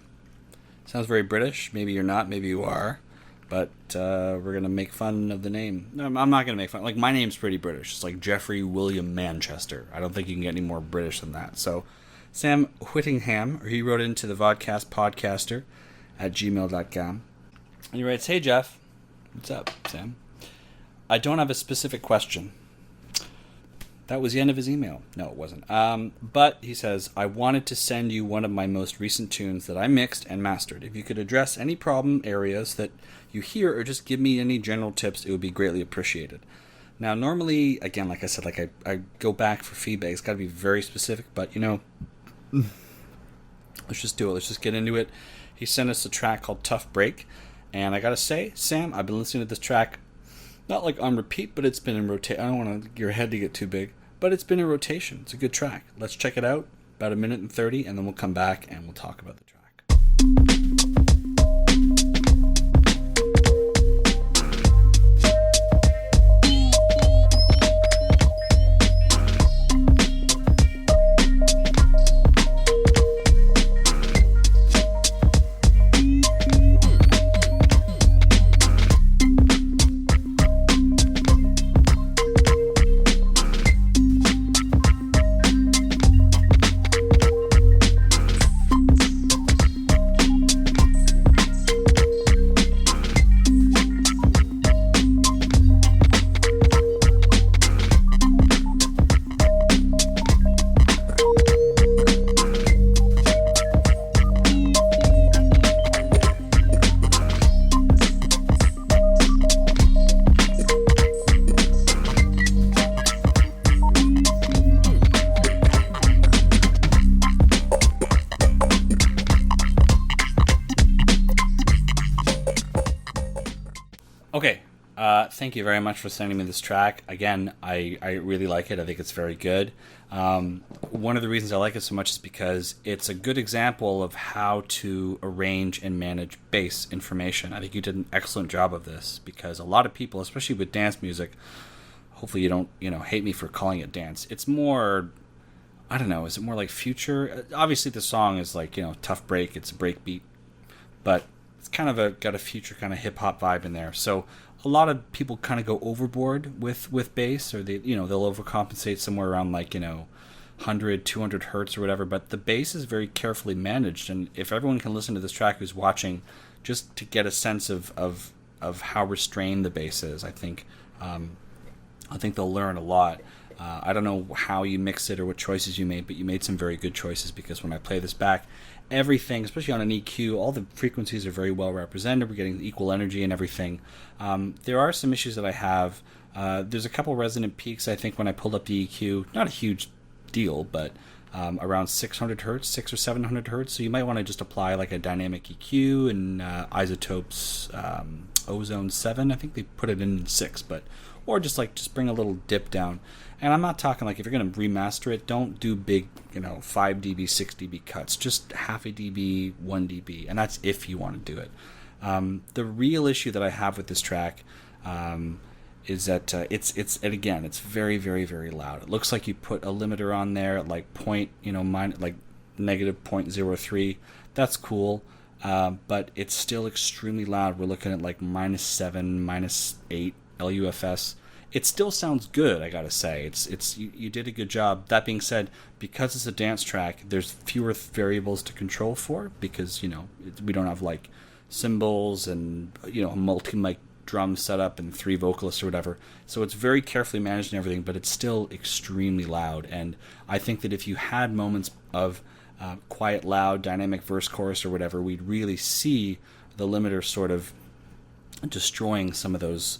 Sounds very British. Maybe you're not, maybe you are. But we're going to make fun of the name. No, I'm not going to make fun. My name's pretty British. It's like Jeffrey William Manchester. I don't think you can get any more British than that. So Sam Whittingham, he wrote into the Vodkast podcaster at gmail.com. And he writes, "Hey Jeff." What's up, Sam? "I don't have a specific question." That was the end of his email. No, it wasn't. But he says, "I wanted to send you one of my most recent tunes that I mixed and mastered. If you could address any problem areas that you hear or just give me any general tips, it would be greatly appreciated." Now, normally, again, like I said, I go back for feedback. It's got to be very specific, but, let's just do it. Let's just get into it. He sent us a track called Tough Break. And I got to say, Sam, I've been listening to this track not on repeat, but it's been in rotation. I don't want your head to get too big, but it's been in rotation. It's a good track. Let's check it out. About 1:30, and then we'll come back and we'll talk about the track. Okay, thank you very much for sending me this track. Again, I really like it. I think it's very good. One of the reasons I like it so much is because it's a good example of how to arrange and manage bass information. I think you did an excellent job of this, because a lot of people, especially with dance music, hopefully you don't hate me for calling it dance. It's more, I don't know, is it more like future? Obviously the song is like, Tough Break, it's a break beat, but it's kind of got a future kind of hip hop vibe in there. So a lot of people kind of go overboard with bass, or they'll overcompensate somewhere around 100, 200 hertz or whatever, but the bass is very carefully managed. And if everyone can listen to this track who's watching, just to get a sense of how restrained the bass is, I think they'll learn a lot. I don't know how you mix it or what choices you made, but you made some very good choices, because when I play this back, everything, especially on an EQ, all the frequencies are very well represented. We're getting equal energy and everything. There are some issues that I have. There's a couple resonant peaks, I think, when I pulled up the EQ. Not a huge deal, but around 600 hertz, 600 or 700 hertz. So you might want to just apply like a dynamic EQ and Isotopes Ozone 7. I think they put it in 6, but or just bring a little dip down. And I'm not talking like if you're going to remaster it, don't do big, 5 dB, 6 dB cuts. Just half a dB, 1 dB, and that's if you want to do it. The real issue that I have with this track is that it's very, very, very loud. It looks like you put a limiter on there at like negative 0.03. That's cool, but it's still extremely loud. We're looking at like -7, -8 LUFS. It still sounds good, I gotta say. You did a good job. That being said, because it's a dance track, there's fewer variables to control for, because we don't have like cymbals and a multi-mic drum setup and 3 vocalists or whatever. So it's very carefully managed and everything, but it's still extremely loud. And I think that if you had moments of quiet, loud, dynamic verse chorus or whatever, we'd really see the limiter sort of destroying some of those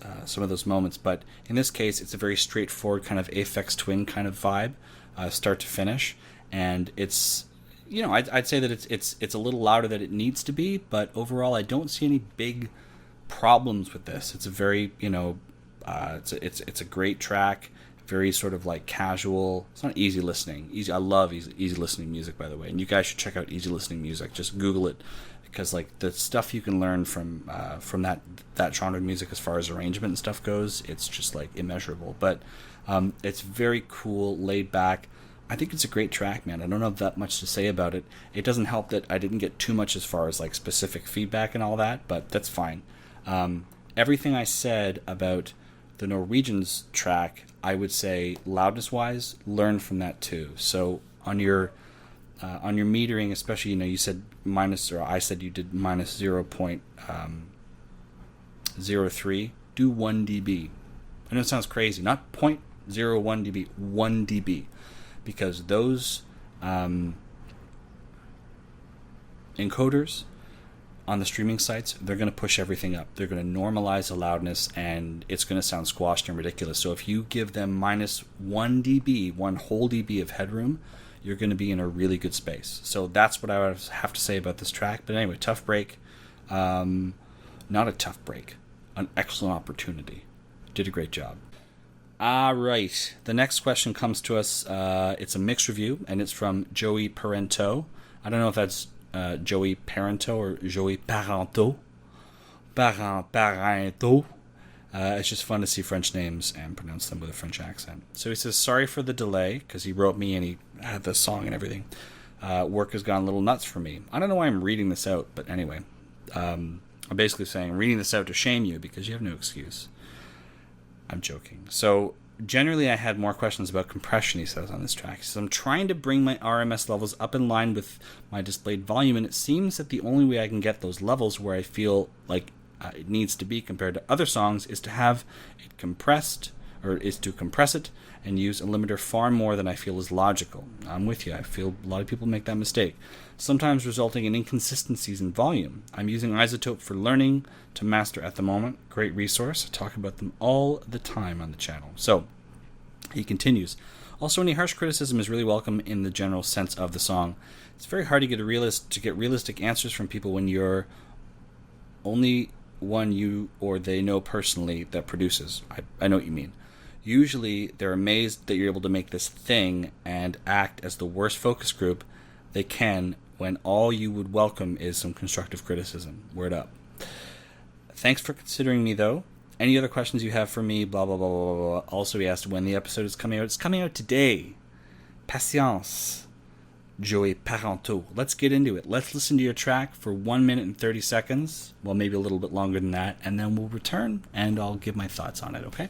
moments. But in this case, it's a very straightforward kind of Aphex Twin kind of vibe, start to finish, and it's I'd say that it's a little louder than it needs to be, but overall I don't see any big problems with this. It's a very it's a great track, very sort of like casual. It's not easy listening. I love easy listening music, by the way, and you guys should check out easy listening music. Just Google it, because like the stuff you can learn from that genre of music as far as arrangement and stuff goes, it's just like immeasurable. But it's very cool, laid back. I think it's a great track, man. I don't have that much to say about it. It doesn't help that I didn't get too much as far as like specific feedback and all that, but that's fine. Everything I said about the Norwegians track, I would say loudness wise, learn from that too. So on your metering, especially, you said minus, or I said you did minus 0.03, do 1 dB. I know it sounds crazy, not 0.01 dB, 1 dB, because those encoders on the streaming sites, they're going to push everything up. They're going to normalize the loudness, and it's going to sound squashed and ridiculous. So if you give them minus 1 dB, 1 whole dB of headroom, you're going to be in a really good space. So that's what I would have to say about this track. But anyway, tough break. Not a tough break. An excellent opportunity. Did a great job. All right. The next question comes to us. It's a mixed review, and it's from Joey Parento. I don't know if that's Joey Parento or Joey Parento. Parento. It's just fun to see French names and pronounce them with a French accent. So he says, sorry for the delay, because he wrote me and he had the song and everything. Work has gone a little nuts for me. I don't know why I'm reading this out, but anyway. I'm basically saying, reading this out to shame you, because you have no excuse. I'm joking. So generally I had more questions about compression, he says, on this track. He says, I'm trying to bring my RMS levels up in line with my displayed volume, and it seems that the only way I can get those levels where I feel like it needs to be compared to other songs is to have it compressed, or is to compress it and use a limiter far more than I feel is logical. I'm with you. I feel a lot of people make that mistake, sometimes resulting in inconsistencies in volume. I'm using Isotope for learning to master at the moment. Great resource. I talk about them all the time on the channel. So he continues. Also, any harsh criticism is really welcome in the general sense of the song. It's very hard to get realistic answers from people when you're only one you or they know personally that produces. I know what you mean. Usually they're amazed that you're able to make this thing and act as the worst focus group they can, when all you would welcome is some constructive criticism. Word up. Thanks for considering me, though. Any other questions you have for me? Blah, blah, blah, blah, blah. Also, he asked when the episode is coming out. It's coming out today. Patience. Joey Parento. Let's get into it. Let's listen to your track for 1 minute and 30 seconds. Well, maybe a little bit longer than that. And then we'll return and I'll give my thoughts on it, okay?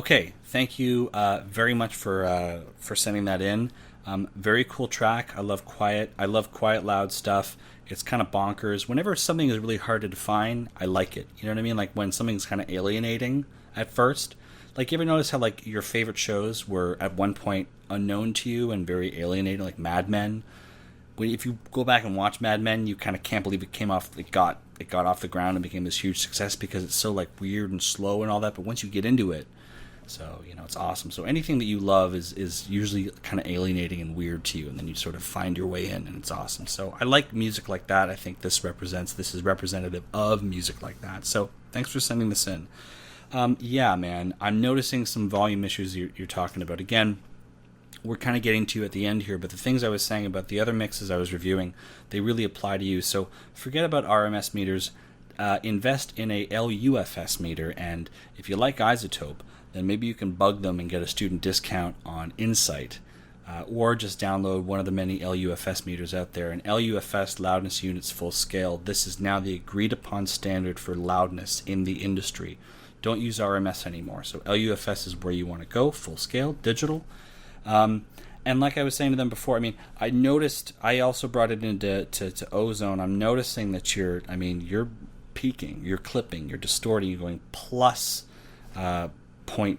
Okay, thank you very much for sending that in. Very cool track. I love quiet, loud stuff. It's kind of bonkers. Whenever something is really hard to define, I like it. You know what I mean? Like when something's kind of alienating at first. Like, you ever notice how like your favorite shows were at one point unknown to you and very alienating, like Mad Men? If you go back and watch Mad Men, you kind of can't believe it got off the ground and became this huge success because it's so like weird and slow and all that. But once you get into it, so it's awesome. So anything that you love is usually kind of alienating and weird to you, and then you sort of find your way in, and it's awesome. So I like music like that. I think this is representative of music like that. So thanks for sending this in. Yeah, man, I'm noticing some volume issues you're talking about. Again, we're kind of getting to you at the end here, but the things I was saying about the other mixes I was reviewing, they really apply to you. So forget about RMS meters. Invest in a LUFS meter, and if you like Isotope, then maybe you can bug them and get a student discount on Insight, or just download one of the many LUFS meters out there. And LUFS, loudness units full scale, this is now the agreed upon standard for loudness in the industry. Don't use RMS anymore. So LUFS is where you want to go, full scale, digital. And like I was saying to them before, I mean, I also brought it into to ozone. I'm noticing that you're peaking, you're clipping, you're distorting, you're going plus 0.2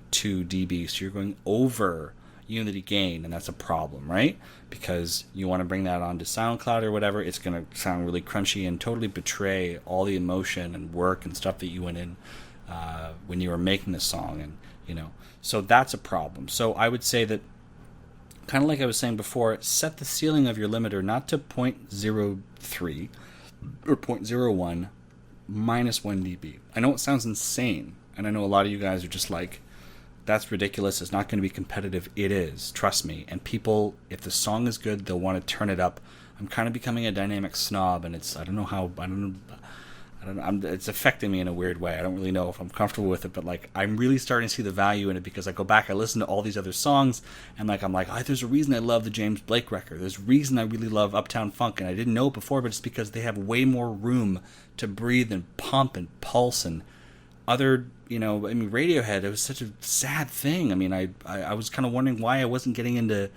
dB, so you're going over unity gain, and that's a problem, right? Because you want to bring that onto SoundCloud or whatever, it's going to sound really crunchy and totally betray all the emotion and work and stuff that you went in when you were making the song, and so that's a problem. So I would say that, kind of like I was saying before, set the ceiling of your limiter not to 0.03 or 0.01, minus 1 dB. I know it sounds insane, and I know a lot of you guys are just like, that's ridiculous, it's not going to be competitive. It is, trust me. And people, if the song is good, they'll want to turn it up. I'm kind of becoming a dynamic snob, and it's it's affecting me in a weird way. I don't really know if I'm comfortable with it, but like, I'm really starting to see the value in it, because I go back, I listen to all these other songs, and like, I'm like, there's a reason I love the James Blake record. There's a reason I really love Uptown Funk, and I didn't know it before, but it's because they have way more room to breathe and pump and pulse and other, Radiohead, it was such a sad thing. I mean, I was kind of wondering why I wasn't getting into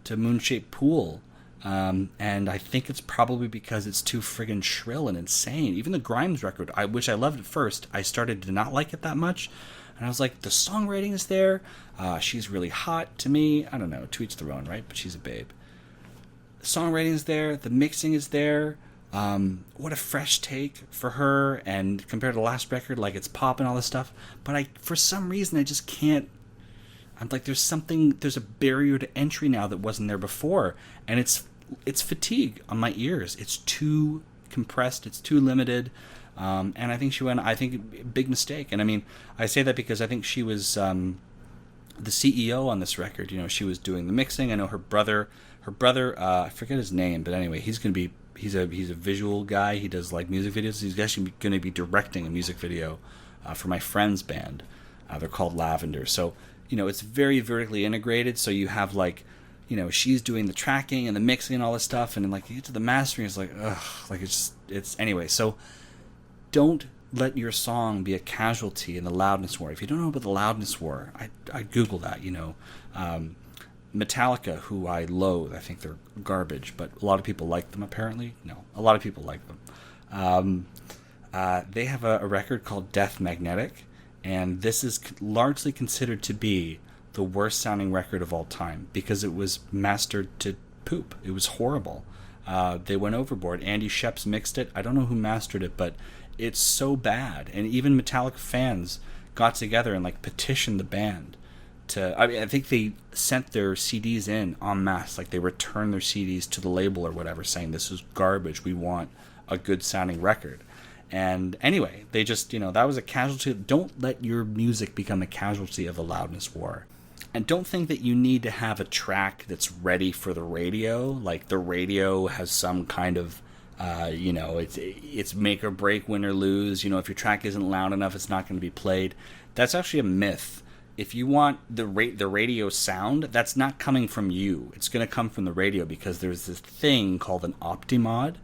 Moonshaped Pool. And I think it's probably because it's too friggin' shrill and insane. Even the Grimes record, which I loved at first, I started to not like it that much. And I was like, the songwriting is there. She's really hot to me. I don't know, to each their own, right? But she's a babe. The songwriting is there. The mixing is there. What a fresh take for her. And compared to the last record, like, it's pop and all this stuff. But for some reason, I just can't. I'm like, there's a barrier to entry now that wasn't there before. And it's fatigue on my ears. It's too compressed. It's too limited. And I think big mistake. And I mean, I say that because I think she was the CEO on this record. She was doing the mixing. I know her brother, I forget his name, but anyway, he's a visual guy. He does like music videos. He's actually going to be directing a music video for my friend's band. They're called Lavender. So, it's very vertically integrated. So you have like, she's doing the tracking and the mixing and all this stuff. And then like you get to the mastering, it's like, ugh, like it's anyway. So don't let your song be a casualty in the loudness war. If you don't know about the loudness war, I Google that, Metallica, who I loathe, I think they're garbage, but a lot of people like them apparently. No, a lot of people like them. They have a record called Death Magnetic. And this is largely considered to be the worst sounding record of all time because it was mastered to poop. It was horrible. They went overboard. Andy Sheps mixed it. I don't know who mastered it, but it's so bad. And even Metallica fans got together and like petitioned the band I think they sent their CDs in en masse. Like they returned their CDs to the label or whatever, saying this is garbage. We want a good sounding record. And anyway, they just, that was a casualty. Don't let your music become a casualty of the loudness war. And don't think that you need to have a track that's ready for the radio. Like the radio has some kind of, it's make or break, win or lose. If your track isn't loud enough, it's not going to be played. That's actually a myth. If you want the radio sound, that's not coming from you. It's going to come from the radio because there's this thing called an Optimod.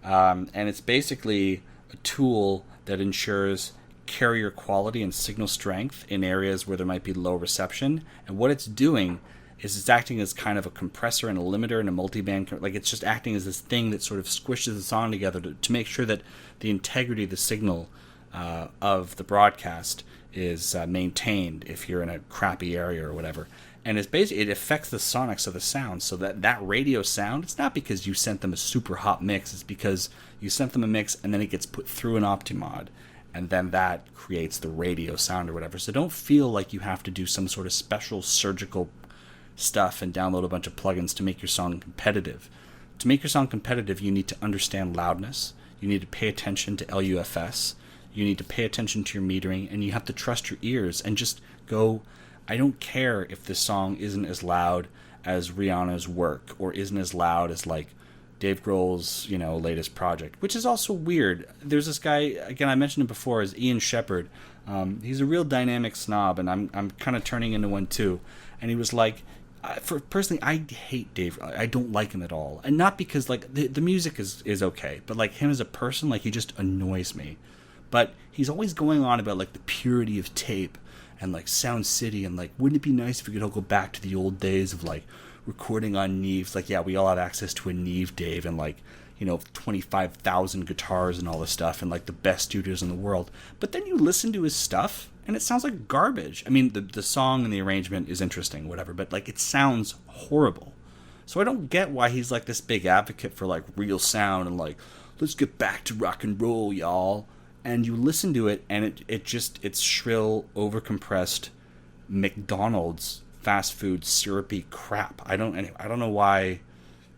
And it's basically a tool that ensures carrier quality and signal strength in areas where there might be low reception. And what it's doing is it's acting as kind of a compressor and a limiter and a multiband. Like, it's just acting as this thing that sort of squishes the song together to make sure that the integrity of the signal of the broadcast is maintained if you're in a crappy area or whatever. And it's basically, it affects the sonics of the sound, so that radio sound, it's not because you sent them a super hot mix, it's because you sent them a mix and then it gets put through an Optimod, and then that creates the radio sound or whatever. So don't feel like you have to do some sort of special surgical stuff and download a bunch of plugins to make your song competitive. To make your song competitive, you need to understand loudness, you need to pay attention to LUFS, you need to pay attention to your metering, and you have to trust your ears and just go, I don't care if this song isn't as loud as Rihanna's work or isn't as loud as like Dave Grohl's, latest project, which is also weird. There's this guy, again, I mentioned him before, is Ian Shepherd. He's a real dynamic snob, and I'm kind of turning into one too. And he was like, personally, I hate Dave. I don't like him at all, and not because like the music is okay, but like him as a person, like he just annoys me. But he's always going on about like the purity of tape and like Sound City, and like, wouldn't it be nice if we could all go back to the old days of like recording on Neves? Like, yeah, we all have access to a Neve, Dave, and like 25,000 guitars and all this stuff, and like the best studios in the world. But then you listen to his stuff and it sounds like garbage. I mean, the song and the arrangement is interesting, whatever, but like it sounds horrible. So I don't get why he's like this big advocate for like real sound and like, let's get back to rock and roll, y'all. And you listen to it and it's shrill, overcompressed McDonald's fast food syrupy crap. I don't know why.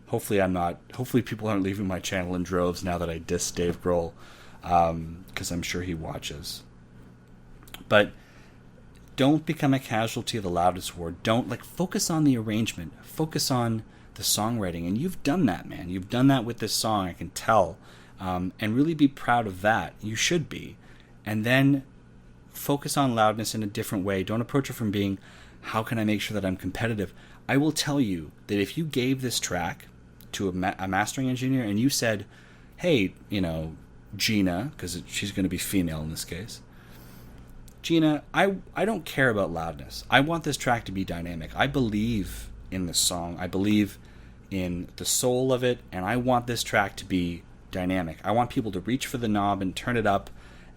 Hopefully people aren't leaving my channel in droves now that I diss Dave Grohl, because I'm sure he watches. But don't become a casualty of the loudest war. Don't focus on the arrangement. Focus on the songwriting. And you've done that, man. You've done that with this song, I can tell. And really be proud of that. You should be. And then focus on loudness in a different way. Don't approach it from being, how can I make sure that I'm competitive? I will tell you that if you gave this track to a mastering engineer and you said, hey, Gina, because she's going to be female in this case, Gina, I don't care about loudness. I want this track to be dynamic. I believe in this song. I believe in the soul of it, and I want this track to be dynamic. I want people to reach for the knob and turn it up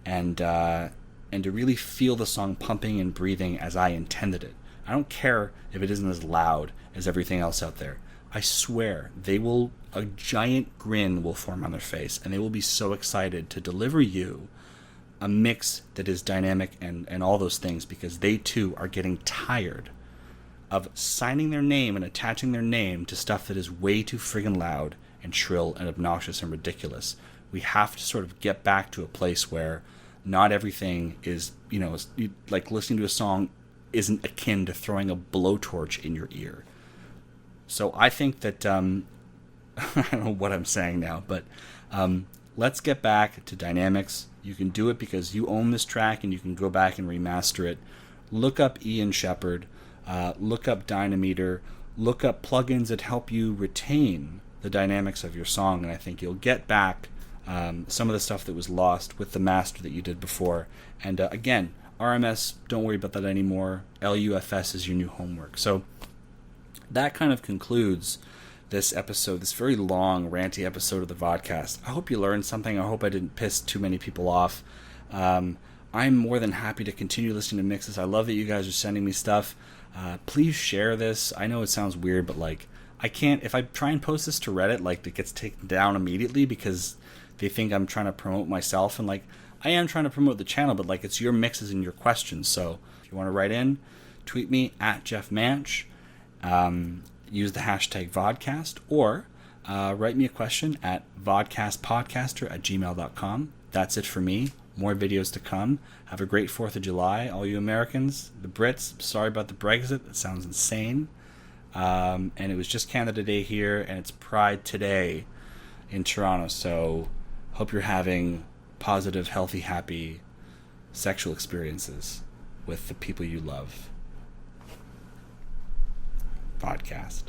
and to really feel the song pumping and breathing as I intended it. I don't care if it isn't as loud as everything else out there. I swear, a giant grin will form on their face, and they will be so excited to deliver you a mix that is dynamic and all those things, because they too are getting tired of signing their name and attaching their name to stuff that is way too friggin' loud and shrill and obnoxious and ridiculous. We have to sort of get back to a place where not everything is, like listening to a song isn't akin to throwing a blowtorch in your ear. So I think that, I don't know what I'm saying now, but let's get back to dynamics. You can do it because you own this track and you can go back and remaster it. Look up Ian Shepherd, look up Dynameter, look up plugins that help you retain the dynamics of your song, and I think you'll get back some of the stuff that was lost with the master that you did before. And again, RMS, don't worry about that anymore. LUFS is your new homework. So that kind of concludes this episode, this very long, ranty episode of the Vodkast. I hope you learned something. I hope I didn't piss too many people off. I'm more than happy to continue listening to mixes. I love that you guys are sending me stuff. Please share this. I know it sounds weird, but I can't, if I try and post this to Reddit, it gets taken down immediately because they think I'm trying to promote myself, and I am trying to promote the channel, but it's your mixes and your questions. So if you want to write in, tweet me at Jeff Manch, use the hashtag Vodcast, or write me a question at vodcastpodcaster@gmail.com. That's it for me. More videos to come. Have a great 4th of July, all you Americans. The Brits, sorry about the Brexit. That sounds insane. And it was just Canada Day here, and it's Pride today in Toronto. So hope you're having positive, healthy, happy sexual experiences with the people you love. Podcast.